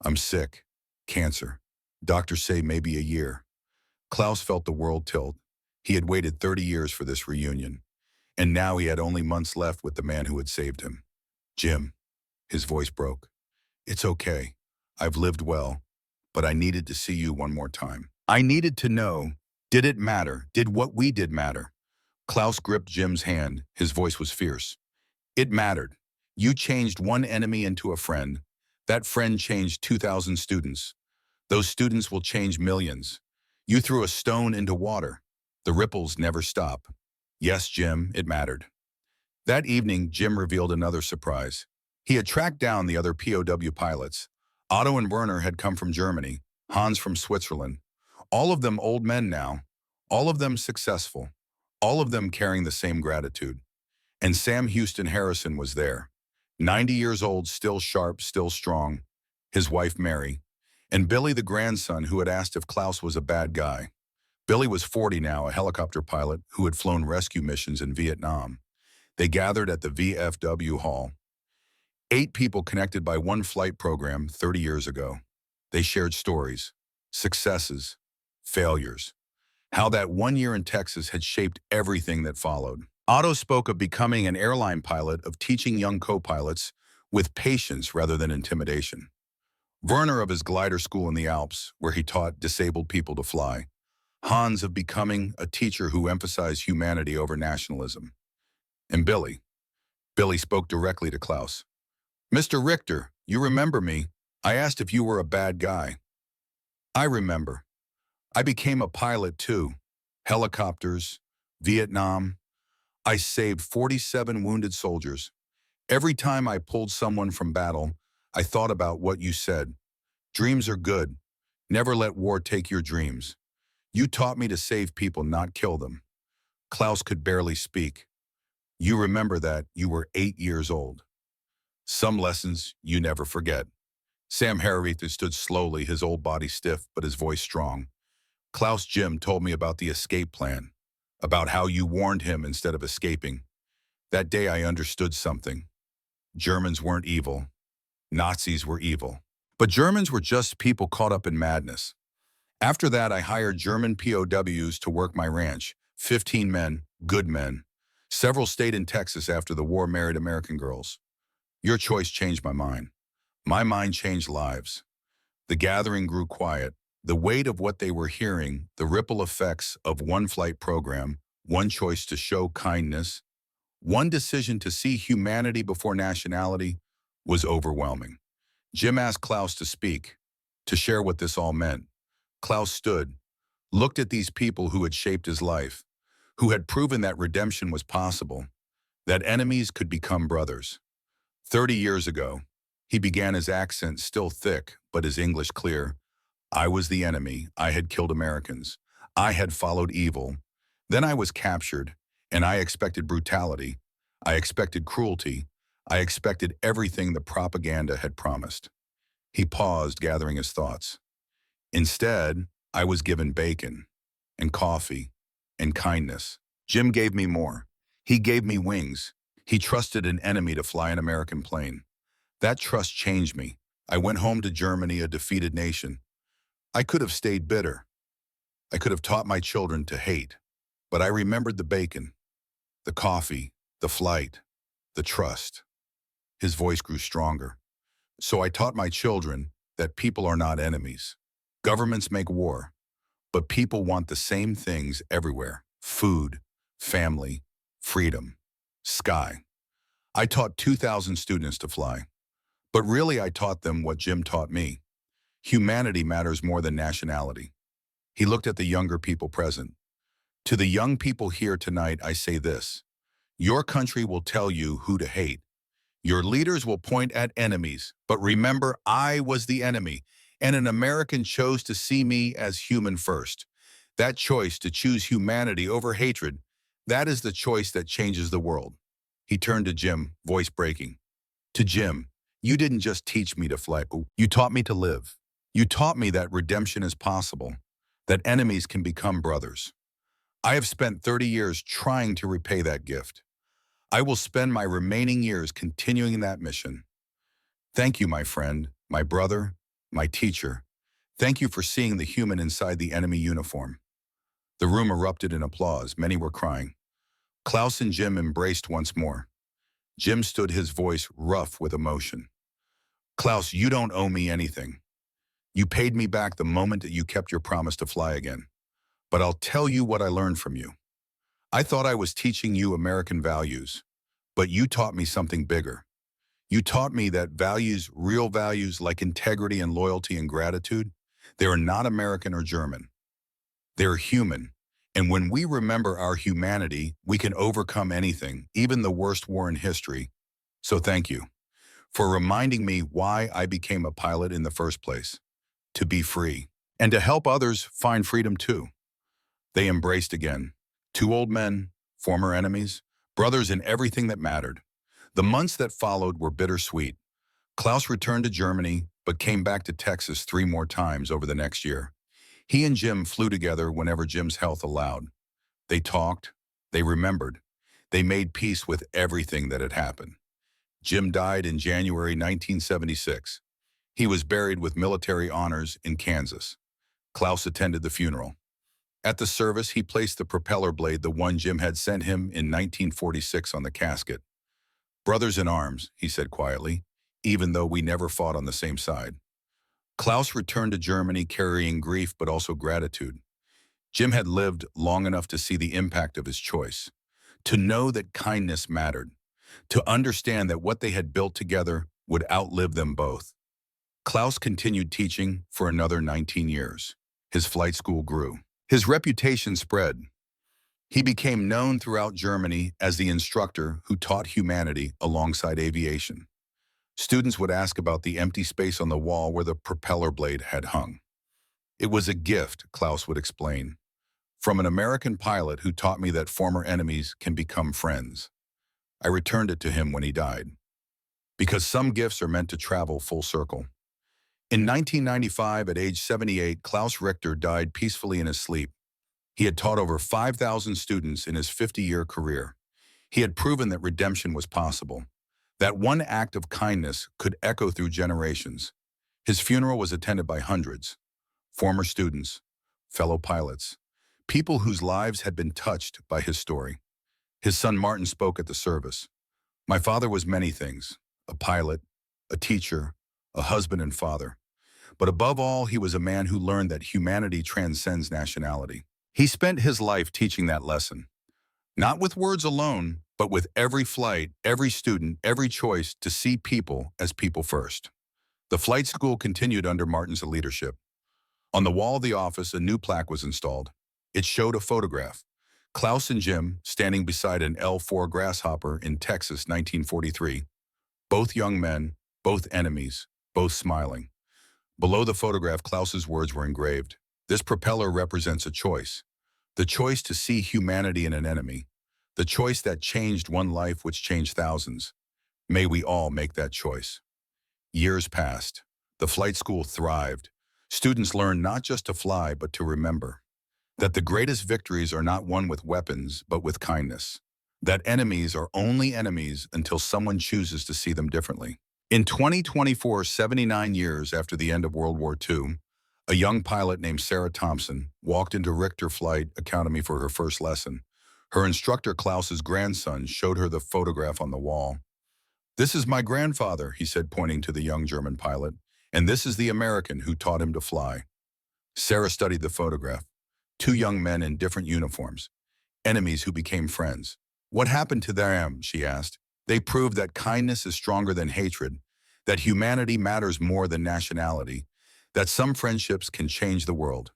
"I'm sick. Cancer. Doctors say maybe a year." Klaus felt the world tilt. He had waited 30 years for this reunion, and now he had only months left with the man who had saved him. "Jim," his voice broke. "It's okay. I've lived well, but I needed to see you one more time. I needed to know, did it matter? Did what we did matter?" Klaus gripped Jim's hand. His voice was fierce. "It mattered. You changed one enemy into a friend. That friend changed 2,000 students. Those students will change millions. You threw a stone into water. The ripples never stop. Yes, Jim, it mattered." That evening, Jim revealed another surprise. He had tracked down the other POW pilots. Otto and Werner had come from Germany, Hans from Switzerland. All of them old men now, all of them successful, all of them carrying the same gratitude. And Sam Houston Harrison was there. 90 years old, still sharp, still strong. His wife, Mary. And Billy, the grandson, who had asked if Klaus was a bad guy. Billy was 40 now, a helicopter pilot who had flown rescue missions in Vietnam. They gathered at the VFW hall. 8 people connected by one flight program 30 years ago. They shared stories, successes, failures. How that 1 year in Texas had shaped everything that followed. Otto spoke of becoming an airline pilot, of teaching young co-pilots with patience rather than intimidation. Werner of his glider school in the Alps, where he taught disabled people to fly. Hans of becoming a teacher who emphasized humanity over nationalism. And Billy. Billy spoke directly to Klaus. "Mr. Richter, you remember me. I asked if you were a bad guy." "I remember. I became a pilot too. Helicopters, Vietnam. I saved 47 wounded soldiers. Every time I pulled someone from battle, I thought about what you said. Dreams are good. Never let war take your dreams. You taught me to save people, not kill them." Klaus could barely speak. "You remember that. You were 8 years old. Some lessons you never forget." Sam Harrison stood slowly, his old body stiff, but his voice strong. "Klaus, Jim told me about the escape plan, about how you warned him instead of escaping. That day I understood something. Germans weren't evil. Nazis were evil. But Germans were just people caught up in madness. After that, I hired German POWs to work my ranch. 15 men, good men. Several stayed in Texas after the war, married American girls. Your choice changed my mind. My mind changed lives." The gathering grew quiet. The weight of what they were hearing, the ripple effects of one flight program, one choice to show kindness, one decision to see humanity before nationality, was overwhelming. Jim asked Klaus to speak, to share what this all meant. Klaus stood, looked at these people who had shaped his life, who had proven that redemption was possible, that enemies could become brothers. 30 years ago, he began, his accent still thick, but his English clear. "I was the enemy. I had killed Americans. I had followed evil. Then I was captured, and I expected brutality. I expected cruelty. I expected everything the propaganda had promised." He paused, gathering his thoughts. "Instead, I was given bacon, and coffee, and kindness. Jim gave me more. He gave me wings. He trusted an enemy to fly an American plane. That trust changed me. I went home to Germany a defeated nation. I could have stayed bitter. I could have taught my children to hate. But I remembered the bacon, the coffee, the flight, the trust. His voice grew stronger. So I taught my children that people are not enemies. Governments make war, but people want the same things everywhere: food, family, freedom, sky. I taught 2,000 students to fly, but really I taught them what Jim taught me. Humanity matters more than nationality. He looked at the younger people present. To the young people here tonight, I say this: your country will tell you who to hate. Your leaders will point at enemies, but remember, I was the enemy, and an American chose to see me as human first. That choice to choose humanity over hatred, that is the choice that changes the world. He turned to Jim, voice breaking. To Jim, you didn't just teach me to fly, you taught me to live. You taught me that redemption is possible, that enemies can become brothers. I have spent 30 years trying to repay that gift. I will spend my remaining years continuing that mission. Thank you, my friend, my brother, my teacher. Thank you for seeing the human inside the enemy uniform. The room erupted in applause. Many were crying. Klaus and Jim embraced once more. Jim stood, his voice rough with emotion. Klaus, you don't owe me anything. You paid me back the moment that you kept your promise to fly again. But I'll tell you what I learned from you. I thought I was teaching you American values, but you taught me something bigger. You taught me that values, real values like integrity and loyalty and gratitude, they are not American or German. They're human. And when we remember our humanity, we can overcome anything, even the worst war in history. So thank you for reminding me why I became a pilot in the first place: to be free and to help others find freedom too. They embraced again. Two old men, former enemies, brothers in everything that mattered. The months that followed were bittersweet. Klaus returned to Germany, but came back to Texas 3 more times over the next year. He and Jim flew together whenever Jim's health allowed. They talked, they remembered, they made peace with everything that had happened. Jim died in January 1976. He was buried with military honors in Kansas. Klaus attended the funeral. At the service, he placed the propeller blade, the one Jim had sent him in 1946, on the casket. Brothers in arms, he said quietly, even though we never fought on the same side. Klaus returned to Germany carrying grief but also gratitude. Jim had lived long enough to see the impact of his choice, to know that kindness mattered, to understand that what they had built together would outlive them both. Klaus continued teaching for another 19 years. His flight school grew. His reputation spread. He became known throughout Germany as the instructor who taught humanity alongside aviation. Students would ask about the empty space on the wall where the propeller blade had hung. It was a gift, Klaus would explain, from an American pilot who taught me that former enemies can become friends. I returned it to him when he died, because some gifts are meant to travel full circle. In 1995, at age 78, Klaus Richter died peacefully in his sleep. He had taught over 5,000 students in his 50-year career. He had proven that redemption was possible, that one act of kindness could echo through generations. His funeral was attended by hundreds: former students, fellow pilots, people whose lives had been touched by his story. His son Martin spoke at the service. My father was many things: a pilot, a teacher, a husband and father. But above all, he was a man who learned that humanity transcends nationality. He spent his life teaching that lesson, not with words alone, but with every flight, every student, every choice to see people as people first. The flight school continued under Martin's leadership. On the wall of the office, a new plaque was installed. It showed a photograph: Klaus and Jim standing beside an L-4 Grasshopper in Texas, 1943. Both young men, both enemies, both smiling. Below the photograph, Klaus's words were engraved: this propeller represents a choice. The choice to see humanity in an enemy. The choice that changed one life, which changed thousands. May we all make that choice. Years passed. The flight school thrived. Students learned not just to fly, but to remember that the greatest victories are not won with weapons, but with kindness. That enemies are only enemies until someone chooses to see them differently. In 2024, 79 years after the end of World War II, a young pilot named Sarah Thompson walked into Richter Flight Academy for her first lesson. Her instructor, Klaus's grandson, showed her the photograph on the wall. "This is my grandfather," he said, pointing to the young German pilot, "and this is the American who taught him to fly." Sarah studied the photograph. Two young men in different uniforms, enemies who became friends. "What happened to them?" she asked. "They proved that kindness is stronger than hatred, that humanity matters more than nationality, that some friendships can change the world."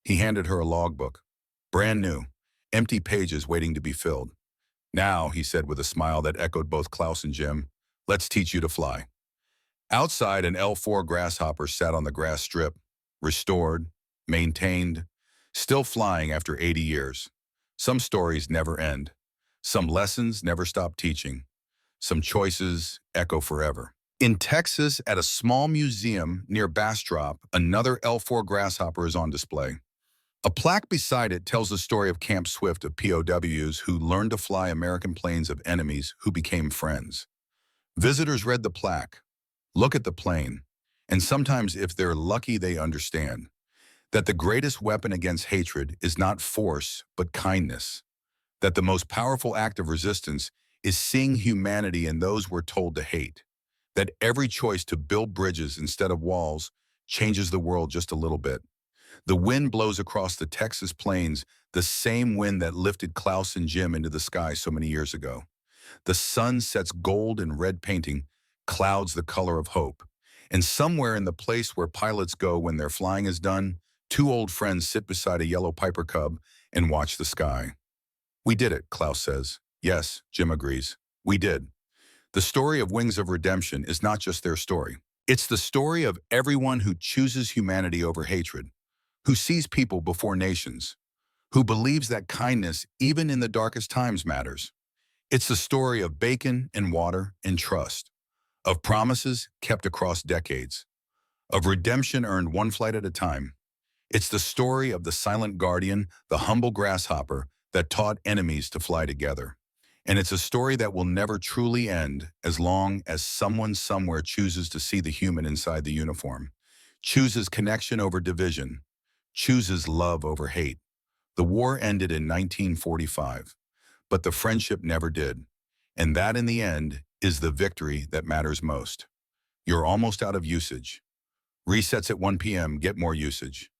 He handed her a logbook, brand new, empty pages waiting to be filled. "Now," he said with a smile that echoed both Klaus and Jim, "let's teach you to fly." Outside, an L-4 grasshopper sat on the grass strip, restored, maintained, still flying after 80 years. Some stories never end. Some lessons never stop teaching. Some choices echo forever. In Texas, at a small museum near Bastrop, another L-4 grasshopper is on display. A plaque beside it tells the story of Camp Swift of POWs who learned to fly American planes of enemies who became friends. Visitors read the plaque, look at the plane, and sometimes, if they're lucky, they understand that the greatest weapon against hatred is not force, but kindness. That the most powerful act of resistance is seeing humanity in those we're told to hate. That every choice to build bridges instead of walls changes the world just a little bit. The wind blows across the Texas plains, the same wind that lifted Klaus and Jim into the sky so many years ago. The sun sets gold and red painting, clouds the color of hope. And somewhere in the place where pilots go when their flying is done, two old friends sit beside a yellow Piper Cub and watch the sky. "We did it," Klaus says. "Yes," Jim agrees. "We did." The story of Wings of Redemption is not just their story. It's the story of everyone who chooses humanity over hatred, who sees people before nations, who believes that kindness, even in the darkest times, matters. It's the story of bacon and water and trust, of promises kept across decades, of redemption earned one flight at a time. It's the story of the silent guardian, the humble grasshopper that taught enemies to fly together. And it's a story that will never truly end as long as someone somewhere chooses to see the human inside the uniform, chooses connection over division, chooses love over hate. The war ended in 1945, but the friendship never did. And that, in the end, is the victory that matters most. You're almost out of usage. Resets at 1 p.m., get more usage.